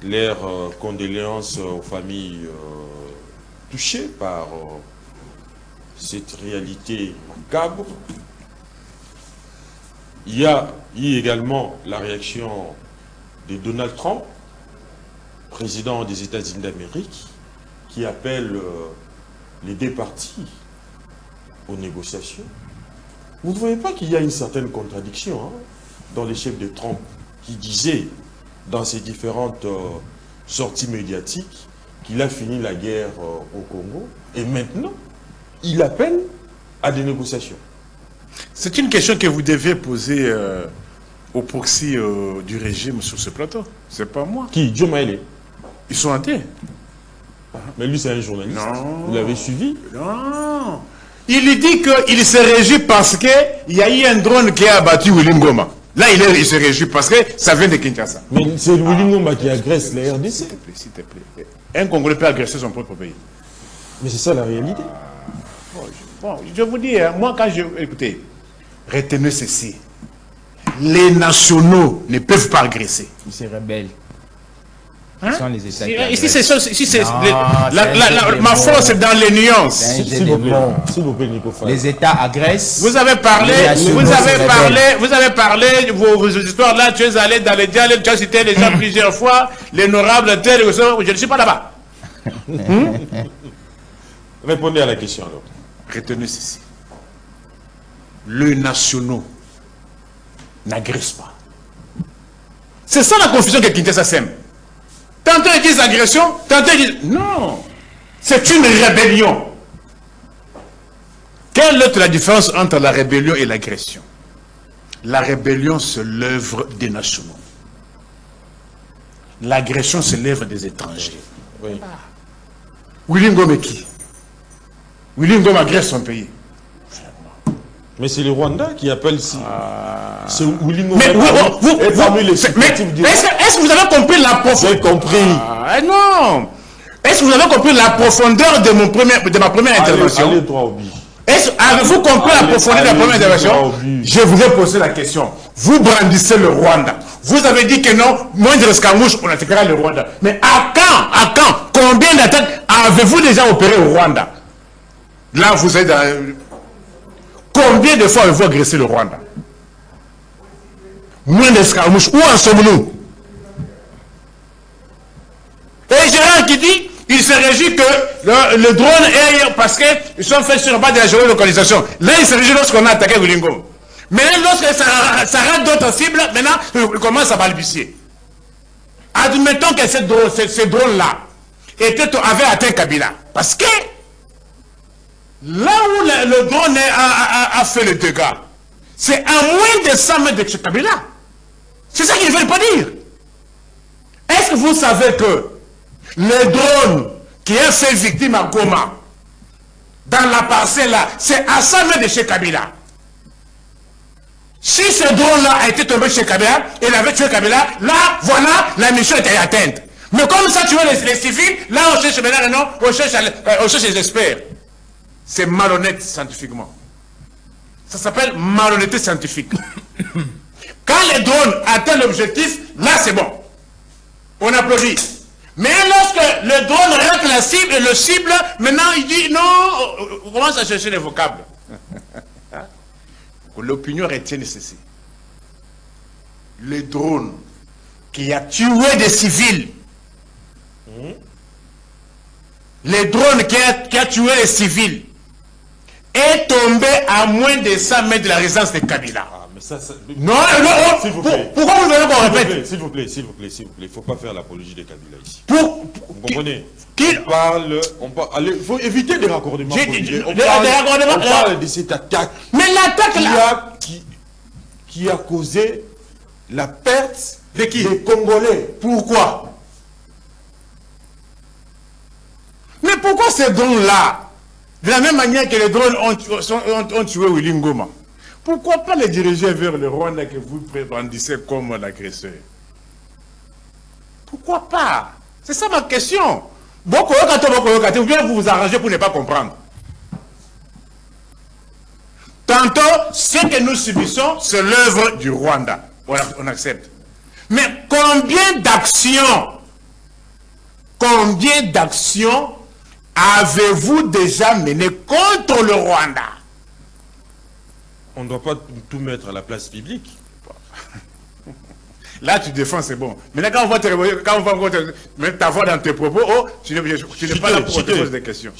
leurs condoléances aux familles touchées par cette réalité macabre. Il y a eu également la réaction de Donald Trump, président des États-Unis d'Amérique, qui appelle les deux parties aux négociations. Vous ne voyez pas qu'il y a une certaine contradiction dans les chefs de Trump qui disaient dans ses différentes sorties médiatiques qu'il a fini la guerre au Congo et maintenant il appelle à des négociations. C'est une question que vous devez poser au proxy du régime sur ce plateau. C'est pas moi. Qui? Joe Maélé. Ils sont athées. Mais lui, c'est un journaliste. Non. Vous l'avez suivi? Non. Il dit qu'il se régit parce qu'il y a eu un drone qui a abattu William Goma. Là, il se réjouit parce que ça vient de Kinshasa. Mais c'est Willy Ngoma qui agresse les RDC. S'il te plaît. Un Congolais peut agresser son propre pays. Mais c'est ça la réalité. Bon, je vous dis, moi quand je... Écoutez, retenez ceci. Les nationaux ne peuvent pas agresser. Ils se rebellent. Hein? Ce sont les États qui Ici, c'est Non, ma force est dans les nuances. S'il vous plaît, Nico Faye. Les États agressent. Vous avez parlé, vous avez parlé de vos histoires là, tu es allé dans les dialogues, tu as cité les gens plusieurs fois, l'honorable tel, je ne suis pas là-bas. Répondez à la question alors. Retenez ceci. Les nationaux n'agressent pas. C'est ça la confusion que Kinshasa sème. Tantôt ils disent agression, tantôt ils disent... Non, c'est une rébellion. Quelle est la différence entre la rébellion et l'agression? La rébellion, c'est l'œuvre des nationaux. L'agression, c'est l'œuvre des étrangers. Oui. Willy Ngoma est qui? Willy Ngoma agresse son pays. Mais c'est le Rwanda qui appelle si. C'est Willy Ngoma. Mais est-ce que vous avez compris la profondeur? J'ai compris. Non. Est-ce que vous avez compris la profondeur de ma première intervention? Allez, droit au but. Avez-vous compris la profondeur de la première intervention? Je vous ai posé la question. Vous brandissez le Rwanda. Vous avez dit que non, moindre escarmouche, on attaquera le Rwanda. Mais à quand? Combien d'attaques avez-vous déjà opéré au Rwanda? Là, vous êtes dans... Combien de fois avez-vous agressé le Rwanda? Moins d'escarmouches. Où en sommes-nous? Et Gérard qui dit, il se réjouit que le drone est... Parce qu'ils sont faits sur la base de la géolocalisation. Là, il se réjouit lorsqu'on a attaqué Wilingo. Mais lorsque ça rate d'autres cibles, maintenant, il commence à balbutier. Admettons que ce drone-là avait atteint Kabila. Parce que là où le drone a fait le dégât, c'est à moins de 100 mètres de chez Kabila. C'est ça qu'ils ne veulent pas dire. Est-ce que vous savez que le drone qui a fait victime à Goma, dans la parcelle là, c'est à 100 mètres de chez Kabila. Si ce drone-là a été tombé chez Kabila, il avait tué Kabila, là, voilà, la mission était atteinte. Mais comme ça, tu vois les civils, là, on cherche maintenant, non, on cherche les experts. C'est malhonnête scientifiquement. Ça s'appelle malhonnêteté scientifique. Quand les drones atteignent l'objectif, là, c'est bon. On applaudit. Mais lorsque le drone rate la cible et le cible, maintenant, il dit non, on commence à chercher les vocables. L'opinion retienne ceci. Le drone qui a tué des civils, le drone qui a tué les civils, est tombé à moins de 100 mètres de la résidence de Kabila. Ah, mais ça... Non, s'il vous plaît. Pourquoi vous voulez qu'on répète? S'il vous plaît. Il ne faut pas faire l'apologie de Kabila ici. Vous comprenez? Il faut éviter des raccordements. On parle de cette attaque. Mais l'attaque là... Qui a causé la perte de qui? des Congolais. Pourquoi? Mais pourquoi ces drones-là, de la même manière que les drones ont tué Willy Ngoma, pourquoi pas les diriger vers le Rwanda que vous brandissez comme l'agresseur? Pourquoi pas? C'est ça ma question. Ou bien vous vous arrangez pour ne pas comprendre. Tantôt, ce que nous subissons, c'est l'œuvre du Rwanda. On accepte. Mais combien d'actions avez-vous déjà menées contre le Rwanda? On ne doit pas tout mettre à la place publique. Là, tu défends, c'est bon. Maintenant, quand on va mettre ta voix dans tes propos, oh, tu n'es pas là pour te poser des questions.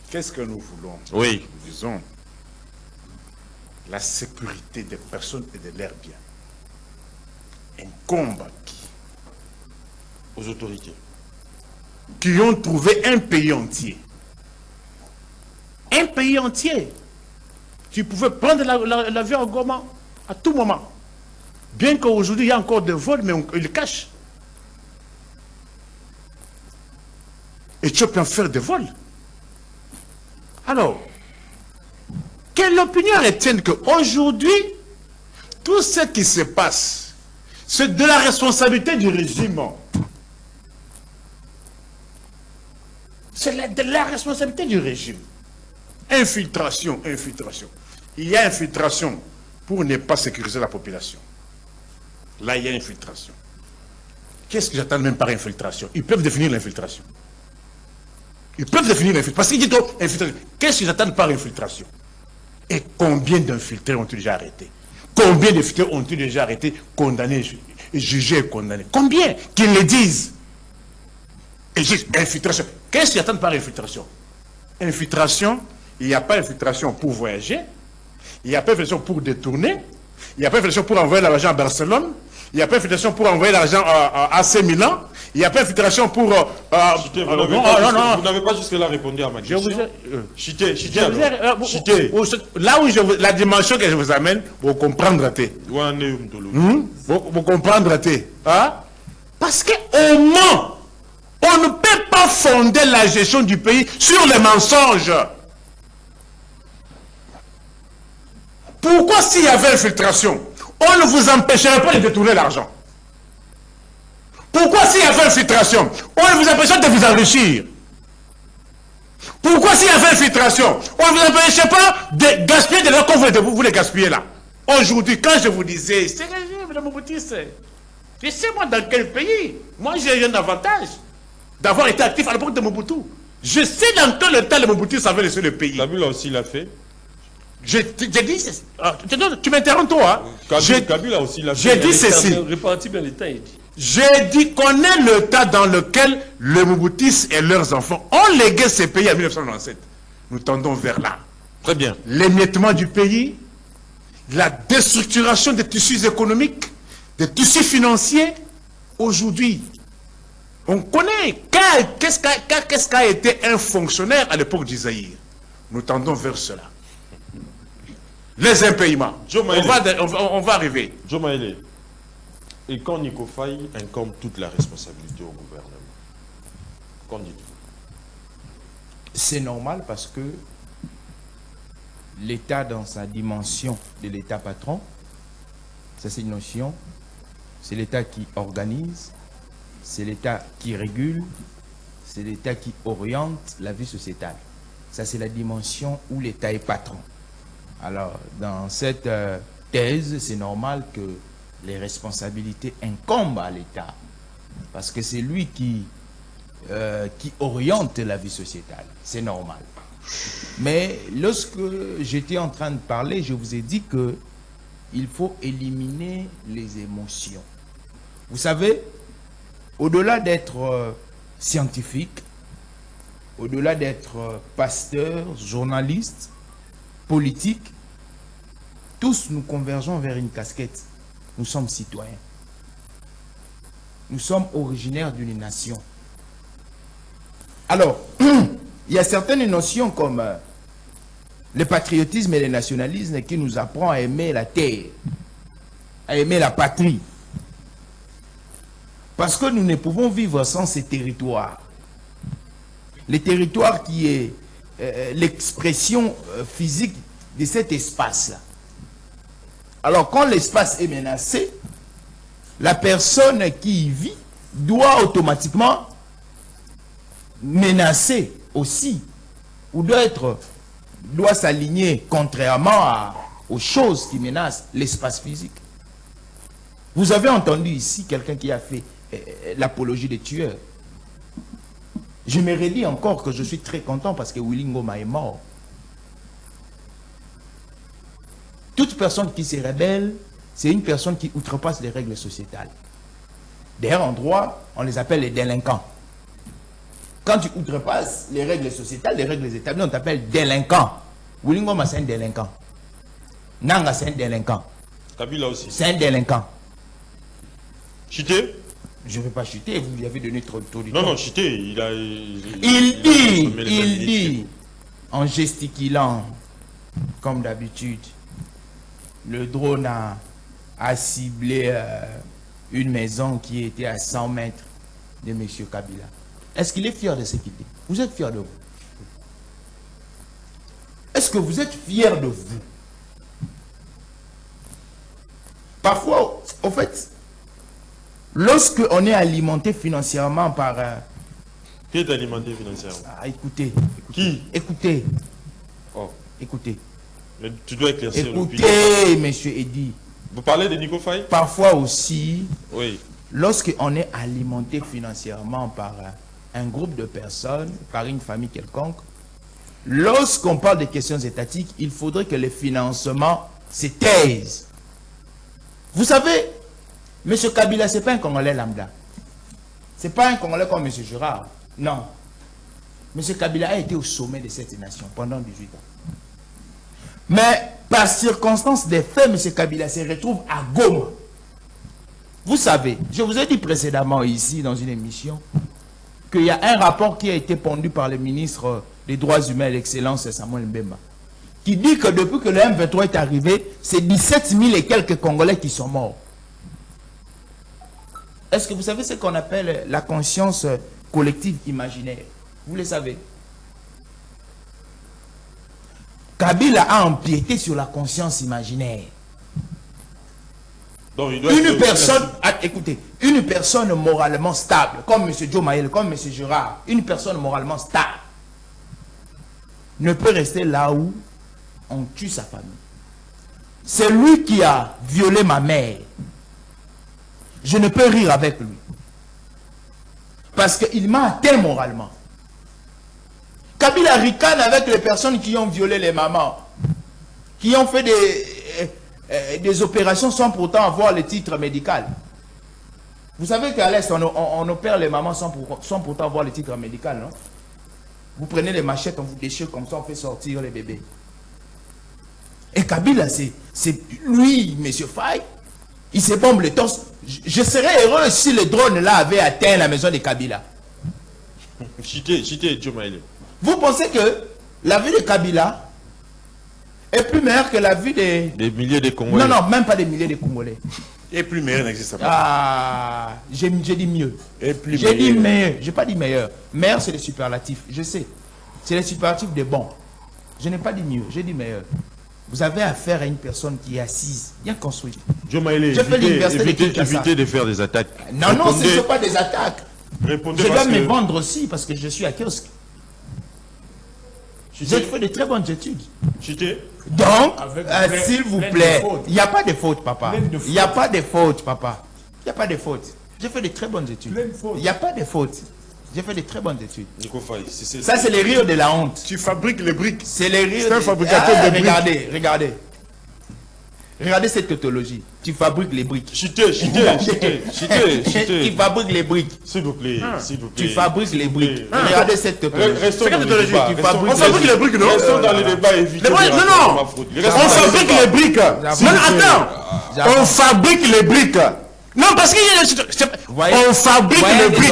Qu'est-ce que nous voulons? Oui. Nous disons la sécurité des personnes et de leurs biens incombe à qui? Aux autorités. Qui ont trouvé un pays entier. Un pays entier. Tu pouvais prendre l'avion à Goma à tout moment. Bien qu'aujourd'hui, il y a encore des vols, mais ils le cachent. Et tu peux en faire des vols. Alors, quelle opinion retienne qu'aujourd'hui, tout ce qui se passe, c'est de la responsabilité du régime. C'est de la responsabilité du régime. Infiltration, infiltration. Il y a infiltration pour ne pas sécuriser la population. Là, il y a infiltration. Qu'est-ce que j'attends même par infiltration? Ils peuvent définir l'infiltration. Ils peuvent définir l'infiltration. Parce qu'ils disent infiltration. Qu'est-ce que j'attends par infiltration? Et combien d'infiltrés ont-ils déjà arrêtés? Combien d'infiltrés ont-ils déjà arrêtés, condamnés, jugés et condamnés? Combien? Qu'ils le disent. Et juste infiltration. Qu'est-ce qu'ils attendent par infiltration? Infiltration, il n'y a pas infiltration pour voyager, il n'y a pas infiltration pour détourner, il n'y a pas infiltration pour envoyer l'argent à Barcelone, il n'y a pas infiltration pour envoyer l'argent à AC Milan, il n'y a pas infiltration pour... Vous n'avez pas jusque-là répondu à ma question. Chité. Là où la dimension que je vous amène, vous comprendre. Vous comprendre. Hein? Parce qu'au moins, on ne peut pas fonder la gestion du pays sur les mensonges. Pourquoi s'il y avait infiltration, on ne vous empêcherait pas de détourner l'argent? Pourquoi s'il y avait infiltration, on ne vous empêcherait de vous enrichir? Pourquoi s'il y avait infiltration, on ne vous empêcherait pas de gaspiller de l'argent comme vous les gaspillez là? Aujourd'hui, quand je vous disais, c'est le régime de Mobutu, je sais moi dans quel pays. Moi j'ai un avantage d'avoir été actif à l'époque de Mobutu. Je sais dans quel état le Mobutu savait laisser le pays. Kabila aussi l'a fait. J'ai dit, tu m'interromps toi. Kabila aussi l'a fait. J'ai dit ceci. J'ai dit qu'on est l'état dans lequel les Mobutis et leurs enfants ont légué ces pays en 1997. Nous tendons vers là. Très bien. L'émiettement du pays, la déstructuration des tissus économiques, des tissus financiers. Aujourd'hui, on connaît qu'est-ce qu'a été un fonctionnaire à l'époque d'Isaïr. Nous tendons vers cela. Les impayements. On va arriver. Joe Maëlé. Et quand Nico Faye incombe toute la responsabilité au gouvernement, qu'en dites-vous? C'est normal parce que l'État dans sa dimension de l'État patron, ça c'est une notion, c'est l'État qui organise, c'est l'État qui régule, c'est l'État qui oriente la vie sociétale. Ça c'est la dimension où l'État est patron. Alors dans cette thèse, c'est normal que les responsabilités incombent à l'État parce que c'est lui qui oriente la vie sociétale. C'est normal. Mais lorsque j'étais en train de parler, je vous ai dit que il faut éliminer les émotions. Vous savez, au-delà d'être scientifique, au-delà d'être pasteur, journaliste, politique, tous nous convergeons vers une casquette. Nous sommes citoyens. Nous sommes originaires d'une nation. Alors, il y a certaines notions comme le patriotisme et le nationalisme qui nous apprend à aimer la terre, à aimer la patrie. Parce que nous ne pouvons vivre sans ces territoires. Les territoires qui est l'expression physique de cet espace-là. Alors, quand l'espace est menacé, la personne qui y vit doit automatiquement menacer aussi, ou doit s'aligner contrairement aux choses qui menacent l'espace physique. Vous avez entendu ici quelqu'un qui a fait l'apologie des tueurs. Je me redis encore que je suis très content parce que Willy Ngoma est mort. Toute personne qui se rebelle, c'est une personne qui outrepasse les règles sociétales. D'ailleurs, en droit, on les appelle les délinquants. Quand tu outrepasses les règles sociétales, les règles établies, on t'appelle délinquant. Willy Ngoma, c'est un délinquant. Nanga, c'est un délinquant. Kabila aussi. C'est un délinquant. Chité? Je ne vais pas chuter, vous lui avez donné trop du temps. Non, Chité, il dit, en gesticulant, comme d'habitude, le drone a ciblé une maison qui était à 100 mètres de M. Kabila. Est-ce qu'il est fier de ce qu'il dit? Vous êtes fier de vous? Est-ce que vous êtes fier de vous? Parfois, au fait, lorsque on est alimenté financièrement par... Qui est alimenté financièrement? Écoutez. Qui? Écoutez. Oh. Écoutez. Mais tu dois éclaircir Écoutez, monsieur Eddy. Vous parlez de Nico Faye? Parfois aussi, oui. Lorsque on est alimenté financièrement par un groupe de personnes, par une famille quelconque, lorsqu'on parle des questions étatiques, il faudrait que les financements se taisent. Vous savez, M. Kabila, ce n'est pas un Congolais lambda. Ce n'est pas un Congolais comme M. Girard. Non. M. Kabila a été au sommet de cette nation pendant 18 ans. Mais par circonstance des faits, M. Kabila se retrouve à Goma. Vous savez, je vous ai dit précédemment ici dans une émission qu'il y a un rapport qui a été pondu par le ministre des Droits Humains et l'Excellence Samuel Mbemba qui dit que depuis que le M23 est arrivé, c'est 17 000 et quelques Congolais qui sont morts. Est-ce que vous savez ce qu'on appelle la conscience collective imaginaire? Vous le savez. Kabila a empiété sur la conscience imaginaire. Donc, il doit une personne, écoutez, une personne moralement stable, comme M. Joe Maël, comme M. Girard, une personne moralement stable, ne peut rester là où on tue sa famille. C'est lui qui a violé ma mère. Je ne peux rire avec lui. Parce qu'il m'a atteint moralement. Kabila ricane avec les personnes qui ont violé les mamans, qui ont fait des opérations sans pourtant avoir le titre médical. Vous savez qu'à l'Est, on opère les mamans sans pourtant avoir le titre médical, non? Vous prenez les machettes, on vous déchire comme ça, on fait sortir les bébés. Et Kabila, c'est lui, M. Faye, il se bombe le torse. Je serais heureux si le drone là avait atteint la maison de Kabila. Chité, Joe Maël. Vous pensez que la vie de Kabila est plus meilleure que la vie des milliers de Congolais? Non, même pas des milliers de Congolais. Et plus meilleur n'existe pas. Ah, j'ai dit mieux. Et plus J'ai dit meilleur. meilleur. J'ai pas dit meilleur. Meilleur, c'est le superlatif. Je sais. C'est le superlatif de bon. Je n'ai pas dit mieux. J'ai dit meilleur. Vous avez affaire à une personne qui est assise, bien construite. Joe Maël, évitez de faire des attaques. Non, ce ne sont pas des attaques. Répondez Je dois me vendre aussi parce que je suis à kiosque. J'ai fait de très bonnes études. Donc, s'il vous plaît, il n'y a pas de faute, papa. Il n'y a pas de faute, papa. Il n'y a pas de faute. J'ai fait de très bonnes études. Il n'y a pas de faute. J'ai fait de très bonnes études. Ça, c'est les rires de la honte. Tu fabriques les briques. C'est les rires. C'est un fabricateur de briques. Regardez. Regardez cette tautologie. Tu fabriques les briques. Chité. Tu fabriques les briques. S'il vous plaît, Tu fabriques les briques. Regardez cette tautologie. Restons dans le débat. On fabrique les briques, non? Restons dans le débat, évitez. Non, on fabrique les briques. Non, attends. On fabrique les briques. Non, parce qu'il y a... On fabrique les briques.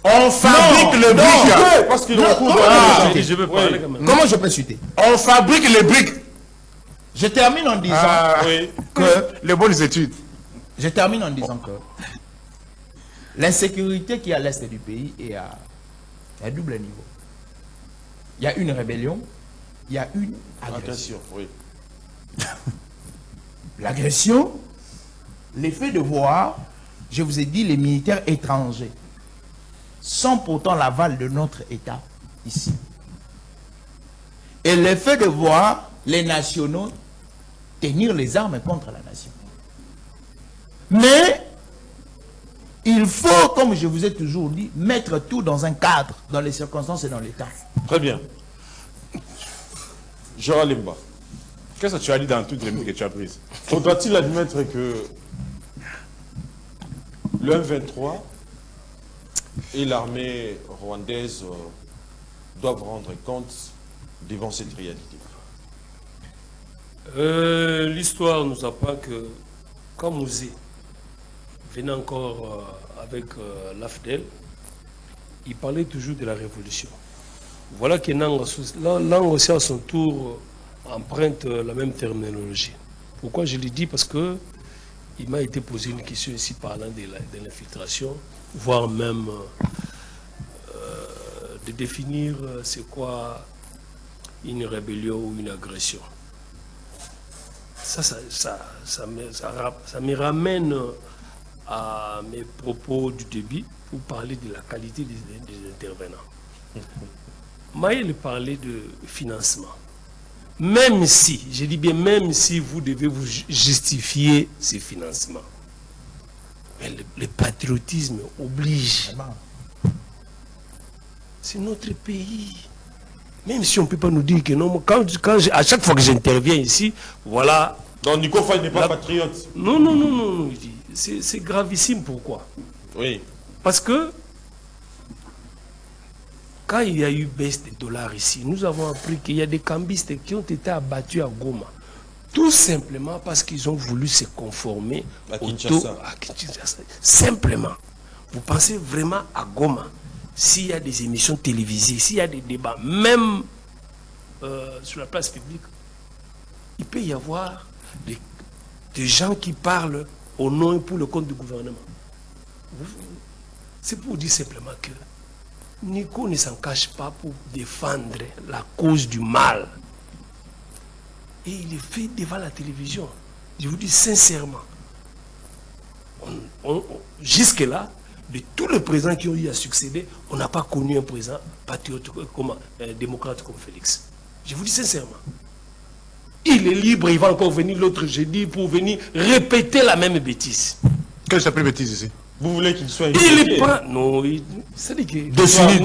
On fabrique les briques. Parce qu'il Je veux parler quand même. Comment je peux chuter? On fabrique les briques. Je termine en disant que les bonnes études. Je termine en disant que l'insécurité qui est à l'est du pays est à double niveau. Il y a une rébellion, il y a une agression. L'agression, l'effet de voir, je vous ai dit, les militaires étrangers, sans pourtant l'aval de notre État ici. Et l'effet de voir les nationaux tenir les armes contre la nation. Mais il faut, comme je vous ai toujours dit, mettre tout dans un cadre, dans les circonstances et dans l'état. Très bien. Gérald Limba. Qu'est-ce que tu as dit dans toutes les minutes que tu as prises? Faudra-t-il admettre que le M23 et l'armée rwandaise doivent rendre compte devant cette réalité? L'histoire nous apprend que quand Mouzé venait encore avec l'AFDEL, il parlait toujours de la révolution. Voilà que Nang aussi à son tour emprunte la même terminologie. Pourquoi je le dis? Parce que il m'a été posé une question ici parlant de l'infiltration, voire même de définir c'est quoi une rébellion ou une agression. ça me ramène à mes propos du début pour parler de la qualité des intervenants. Maël parlait de financement. Même si, je dis bien, même si vous devez vous justifier ces financements, mais le patriotisme oblige. C'est notre pays. Même si on ne peut pas nous dire que non, à chaque fois que j'interviens ici, voilà. Donc Nico Faye n'est pas patriote. Non. C'est gravissime. Pourquoi? Oui. Parce que quand il y a eu baisse des dollars ici, nous avons appris qu'il y a des cambistes qui ont été abattus à Goma. Tout simplement parce qu'ils ont voulu se conformer à Kinshasa. Simplement. Vous pensez vraiment à Goma, s'il y a des émissions télévisées, s'il y a des débats, même sur la place publique, il peut y avoir des gens qui parlent au nom et pour le compte du gouvernement. C'est pour dire simplement que Nico ne s'en cache pas pour défendre la cause du mal. Et il est fait devant la télévision. Je vous dis sincèrement, jusque-là, de tous les présidents qui ont eu à succéder, on n'a pas connu un président patriote démocrate comme Félix. Je vous dis sincèrement. Il est libre, il va encore venir l'autre jeudi pour venir répéter la même bêtise. Quelle s'appelle bêtise ici? Vous voulez qu'il soit... Il est pas... Non, c'est-à-dire que... Définis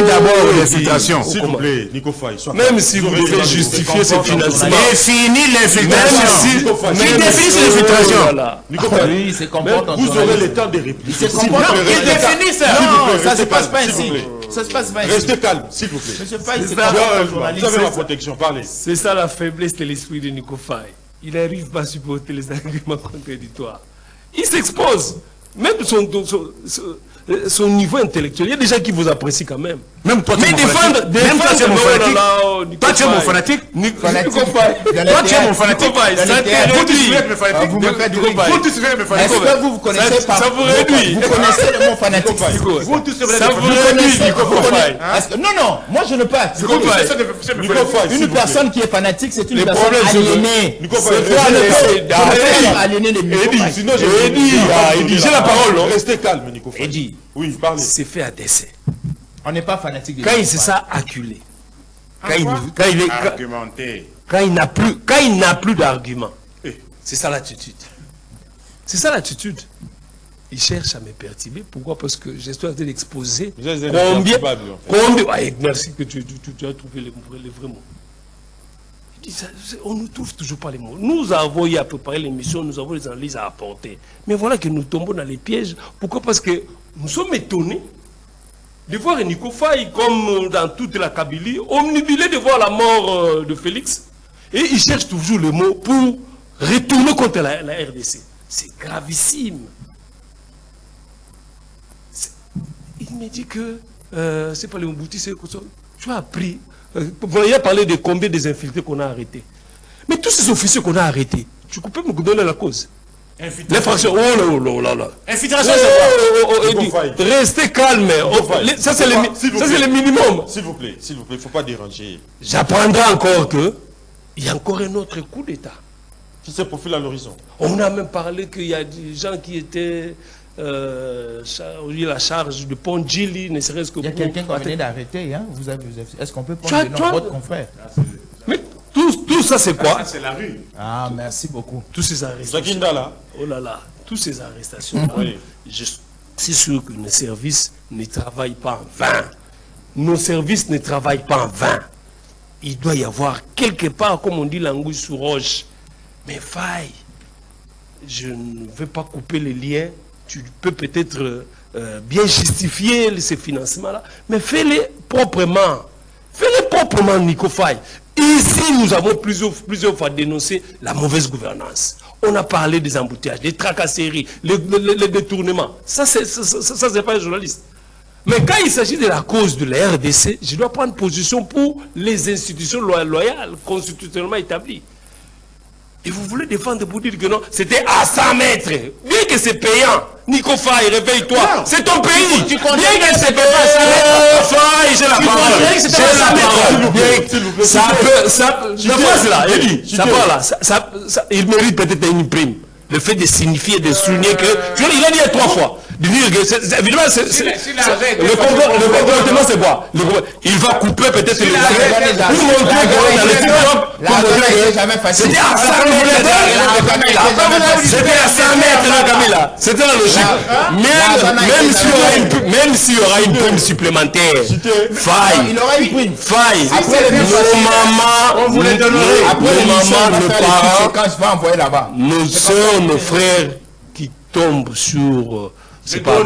d'abord l'infiltration. S'il vous plaît, Nico Faye. Même si vous devez justifier ces financements... Définis l'infiltration. Qui définit l'infiltration? Nico Faye, il se comporte en vous aurez le temps de répliquer. Il se comporte. Il définit ça. Non, ça se passe pas ici. Ça se passe pas ici. Restez calme, s'il vous plaît. Monsieur Faye, c'est pas un journaliste. Vous avez ma protection, parlez. C'est ça la faiblesse de l'esprit de Nico Faye. Il n'arrive pas à supporter les arguments contradictoires. Il s'expose. Même son niveau intellectuel, il y a des gens qui vous apprécient quand même. Même toi, tu es mon fanatique. Même toi, tu es mon fanatique. Toi, tu es mon fanatique. Toi, tu es mon fanatique. Vous, tu souhaites me fanatique. Vous me faites rire. Vous, tu souhaites me fanatique. Est-ce que vous connaissez pas? Ça vous réduit. Vous connaissez mon fanatique. Vous, tu souhaites Ça vous réduit, Nico Faye. Non, moi je ne peux pas. Une personne qui est fanatique, c'est une personne aliénée. Nico Faye, aliénée des sinon j'ai la parole. Restez calme, Nico Faye. Eddie, oui, parlez. C'est fait à dessein. On n'est pas fanatique de Quand il se sent acculé, quand il n'a plus d'argument, c'est ça l'attitude. C'est ça l'attitude. Il cherche à me perturber. Pourquoi? Parce que j'ai en train d'exposer combien... Merci que tu as trouvé les vrais mots. On ne trouve toujours pas les mots. Nous avons eu à préparer l'émission, nous avons les analyses à apporter. Mais voilà que nous tombons dans les pièges. Pourquoi? Parce que nous sommes étonnés de voir Nico Faye, comme dans toute la Kabylie, omnubilé de voir la mort de Félix. Et il cherche toujours le mot pour retourner contre la RDC. C'est gravissime. Il me dit que c'est pas le Mobutu, c'est que tu as appris. Vous avez parlé de combien des infiltrés qu'on a arrêtés. Mais tous ces officiers qu'on a arrêtés, tu peux me donner la cause? L'infraction, oh là là. Infiltration, c'est restez calme. Ça, c'est le minimum. S'il vous plaît, il ne faut pas déranger. J'apprendrai encore que il y a encore un autre coup d'État qui se profile à l'horizon. On a même parlé qu'il y a des gens qui étaient la charge de pont Djili, ne serait-ce que... Il y a quelqu'un qu'on venait d'arrêter, hein? Est-ce qu'on peut prendre le nom de votre confrère? Mais tout ça, c'est quoi? C'est la rue. Ah, merci beaucoup. Tous ces arrestations. Oh là là, tous ces arrestations. C'est sûr que nos services ne travaillent pas en vain. Nos services ne travaillent pas en vain. Il doit y avoir quelque part, comme on dit, l'anguille sous roche. Mais Faye, je ne veux pas couper les liens. Tu peux peut-être bien justifier ces financements-là, mais fais-les proprement. Fais-les proprement, Nico Faye. Ici, nous avons plusieurs fois dénoncé la mauvaise gouvernance. On a parlé des embouteillages, des tracasseries, les détournements. Ça, c'est pas un journaliste. Mais quand il s'agit de la cause de la RDC, je dois prendre position pour les institutions loyales, constitutionnellement établies. Et vous voulez défendre pour dire que non, c'était à 100 mètres. Bien que c'est payant. Nico Faye, réveille-toi. C'est ton pays. Bien que c'est payant. Faye, j'ai la parole. J'ai la parole. Ça peut, la phrase là, il mérite peut-être une prime. Le fait de signifier, de souligner que... Il a dit 3 fois. De dire que, évidemment, le comportement, c'est quoi? Il va couper peut-être le... Pour montrer que dans le TikTok, c'était à 100 mètres. C'était à 100 mètres, Camilla. C'était la logique. Même s'il y aura une prime supplémentaire, faille. Nos mamans, nos parents, nos soeurs, nos frères qui tombent sur... C'est pas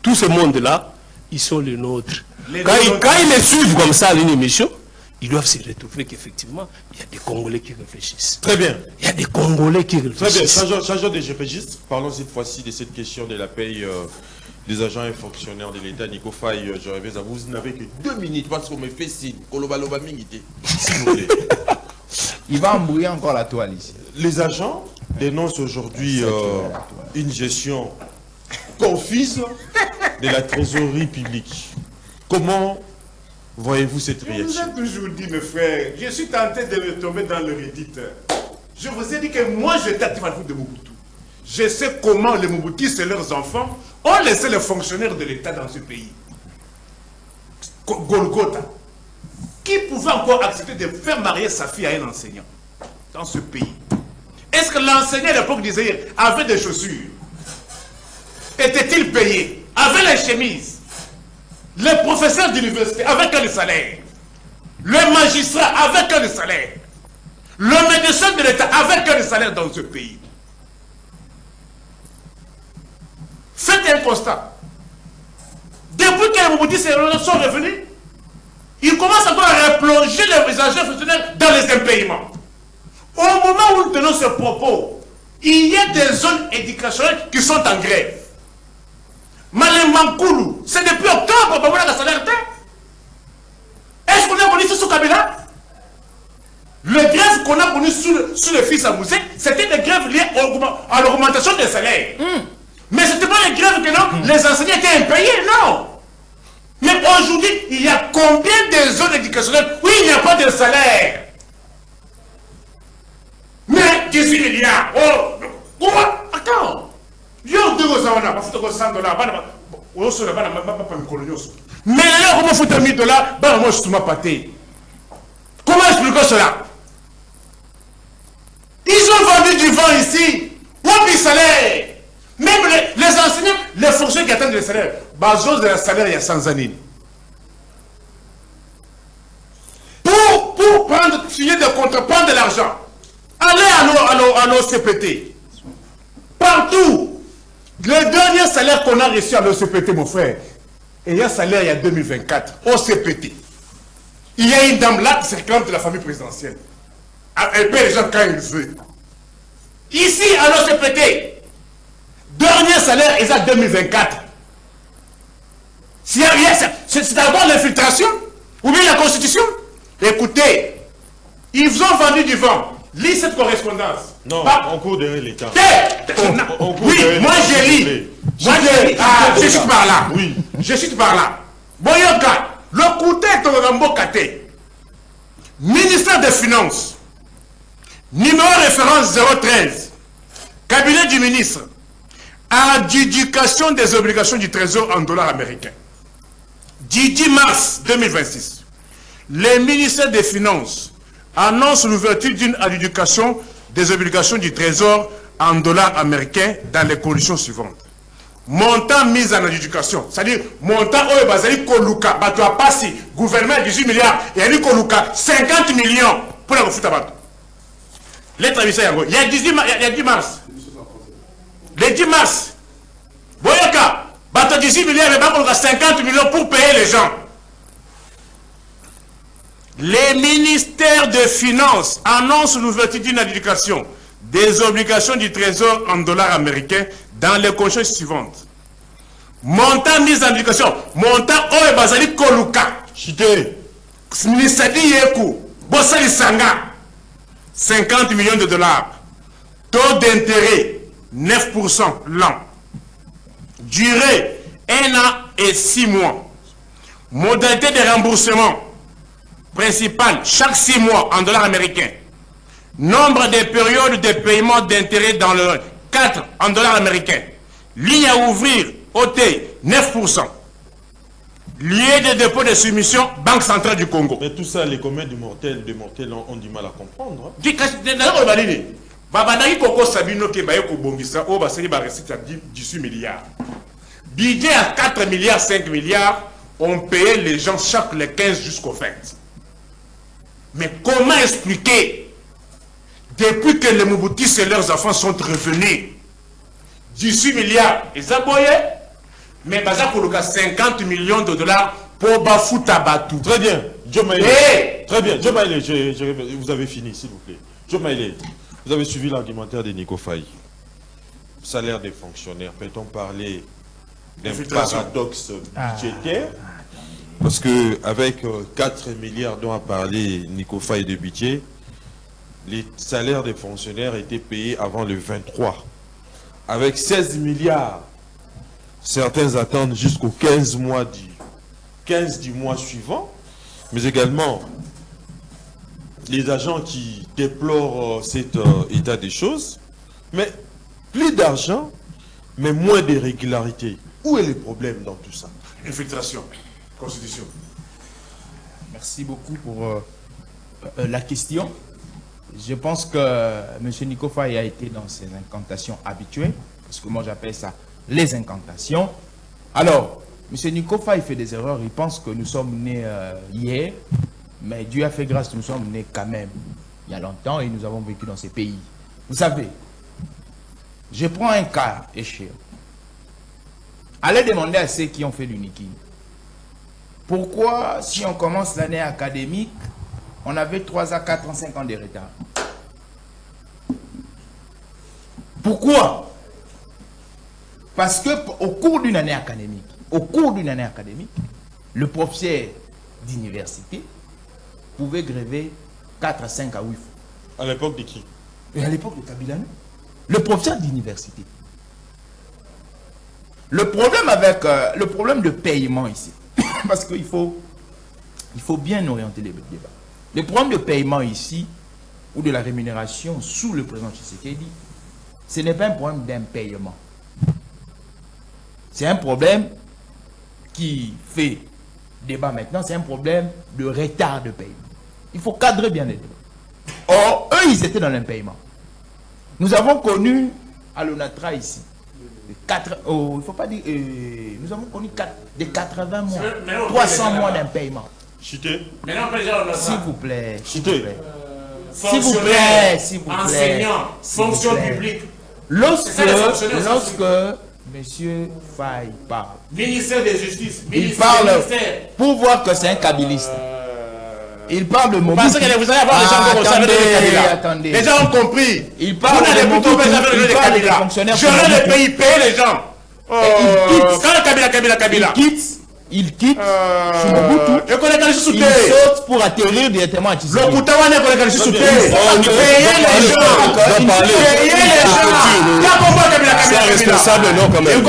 tout ce monde-là, ils sont les nôtres. Quand ils les suivent comme ça à une émission, ils doivent se retrouver qu'effectivement, il y a des Congolais qui réfléchissent. Très bien. Il y a des Congolais qui réfléchissent. Très bien. Changeons de registre. Parlons cette fois-ci de cette question de la paye des agents et fonctionnaires de l'État. Nico Faye, je rêvais à vous. Vous n'avez que 2 minutes parce qu'on me fait signe. Kolobaloba mingité. S'il vous plaît. Il va embrouiller encore la toile ici. Les agents dénoncent aujourd'hui une gestion confuse de la trésorerie publique. Comment voyez-vous cette réaction? Je vous ai toujours dit, mes frères, je suis tenté de tomber dans le Reddit. Je vous ai dit que moi, j'étais actif à la foot de Mobutu. Je sais comment les Mobutistes et leurs enfants ont laissé les fonctionnaires de l'État dans ce pays. Golgotha. Qui pouvait encore accepter de faire marier sa fille à un enseignant dans ce pays? Est-ce que l'enseignant à l'époque disait avait des chaussures? Était-il payé? Avait les chemises? Les professeurs d'université avec quel salaire? Le magistrat avec quel salaire? Le médecin de l'État avec quel salaire dans ce pays? Faites un constat. Depuis que les Mobutistes sont revenus, ils commencent encore à replonger les agents fonctionnaires dans les impayements. Au moment où nous tenons ce propos, il y a des zones éducationnelles qui sont en grève. Malembankoulou, c'est depuis octobre qu'on a la salaire. Est-ce qu'on a connu sous Kabila? Le grève qu'on a connu sous le fils à Moussé, c'était des grèves liées à l'augmentation des salaires. Mais ce n'était pas les grèves que non, les enseignants étaient impayés, non. Mais aujourd'hui, il y a combien de zones éducationnelles où il n'y a pas de salaire? Mais 18 milliards. Oh, attends. Mais alors, comment faut $1 000? Moi, je suis ma pâté. Comment expliquer cela? Ils ont vendu du vent ici. Où est salaire? Même les enseignants, les fonctionnaires qui attendent le salaire. Bazos de la salaire, il y a 100 années. Pour prendre, signer des contrats, prendre de l'argent. Allez à l'OCPT. Partout. Le dernier salaire qu'on a reçu à l'OCPT, mon frère, il y a un salaire il y a 2024, OCPT. Il y a une dame là qui se réclame de la famille présidentielle. Elle paie les gens quand elle veut. Ici, à l'OCPT, dernier salaire est à 2024. C'est d'abord l'infiltration ou bien la constitution. Écoutez, ils ont vendu du vent. Lis cette correspondance. Non, en cours de l'État. Oui, moi je lis. Je suis par là. Oui. Je suis par là. Boyoka, le côté de Rambo Kate, ministère des Finances, numéro référence 013, cabinet du ministre, adjudication des obligations du Trésor en dollars américains. 10 mars 2026, le ministère des Finances annonce l'ouverture d'une adjudication des obligations du Trésor en dollars américains dans les conditions suivantes. Montant mis en adjudication, c'est-à-dire montant où Bazali Koluka, Batua Passi, gouvernement 18 milliards, et Ali Koluka 50 millions pour la refuta Bato. Lettre à Yango, il y a 10 mars. Le 10 mars, Boyaka, Bato 18 milliards, et Bato 50 millions pour payer les gens. Les ministères des Finances annoncent l'ouverture d'une adjudication des obligations du Trésor en dollars américains dans les conditions suivantes. Montant mis en adjudication, montant Oe Bazali Koluka, Chité, Ministadi Yeku, Bossali Sanga, 50 millions de dollars. Taux d'intérêt 9% l'an. Durée 1 an et 6 mois. Modalité de remboursement principale chaque 6 mois en dollars américains. Nombre de périodes de paiement d'intérêt dans le 4 en dollars américains. Ligne à ouvrir, OT 9%. Lié de dépôt de soumission, Banque centrale du Congo. Mais tout ça, les communs de mortels ont du mal à comprendre. Hein. Babadaki Koko Sabino Kebaye Kobongisa, oh, bah, c'est 18 milliards. Budget à 4 milliards, 5 milliards, on payait les gens chaque les 15 jusqu'au 20. Mais comment expliquer, depuis que les Mouboutis et leurs enfants sont revenus, 18 milliards, ils aboyaient, mais Baza Koloka 50 millions de dollars pour Bafouta Batou. Très bien, Joe Maïlé. Hey. Très bien, Joe Maïlé, vous avez fini, s'il vous plaît. Joe Maïlé, vous avez suivi l'argumentaire de Nico Faye. Salaire des fonctionnaires, peut-on parler d'un paradoxe budgétaire? Parce que avec 4 milliards dont a parlé Nico Faye de budget, les salaires des fonctionnaires étaient payés avant le 23. Avec 16 milliards, certains attendent jusqu'au 15 du mois suivant, mais également les agents qui déplorent cet état des choses, mais plus d'argent, mais moins de régularité. Où est le problème dans tout ça? Infiltration, constitution. Merci beaucoup pour la question. Je pense que M. Nico Faye a été dans ses incantations habituelles, parce que moi j'appelle ça les incantations. Alors, M. Nico Faye fait des erreurs, il pense que nous sommes nés hier, mais Dieu a fait grâce, nous sommes nés quand même il y a longtemps et nous avons vécu dans ces pays. Vous savez, je prends un cas échéant. Allez demander à ceux qui ont fait l'UNIKI. Pourquoi, si on commence l'année académique, on avait 3 à 4 ans, 5 ans de retard? Pourquoi? Parce qu'au cours d'une année académique, le professeur d'université pouvait gréver 4 à 5 à 8 fois. À l'époque de qui? Et à l'époque de Kabila, non? Le professeur d'université. Le problème avec le problème de paiement ici, parce qu'il faut bien orienter les débats. Le problème de paiement ici, ou de la rémunération sous le président Tshisekedi, ce n'est pas un problème d'impayement. C'est un problème qui fait débat maintenant, c'est un problème de retard de paiement. Il faut cadrer bien les débats. Or, eux, ils étaient dans l'impayement. Nous avons connu à l'ONATRA ici, il faut pas dire, nous avons connu des 80 mois, 300 mois d'impayement. Chité. S'il vous plaît. Chité. S'il vous plaît. Enseignants, fonction publique. Lorsque Monsieur Faye parle, Ministère de Justice, il parle pour voir que c'est un kabiliste. Il parle de Mobutu. Parce que vous allez avoir les gens qui vont attendez. Les gens ont compris. Il parle de Mobutu. Il parle des fonctionnaires. Gérer le pays, payer les gens. Kabila. Il quitte Mobutu. Il saute pour atterrir directement à Tshisekedi. Payer les gens. C'est responsable, non, quand même. Il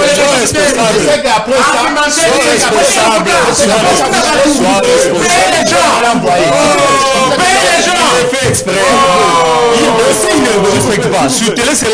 ne respecte pas. Sur télé, c'est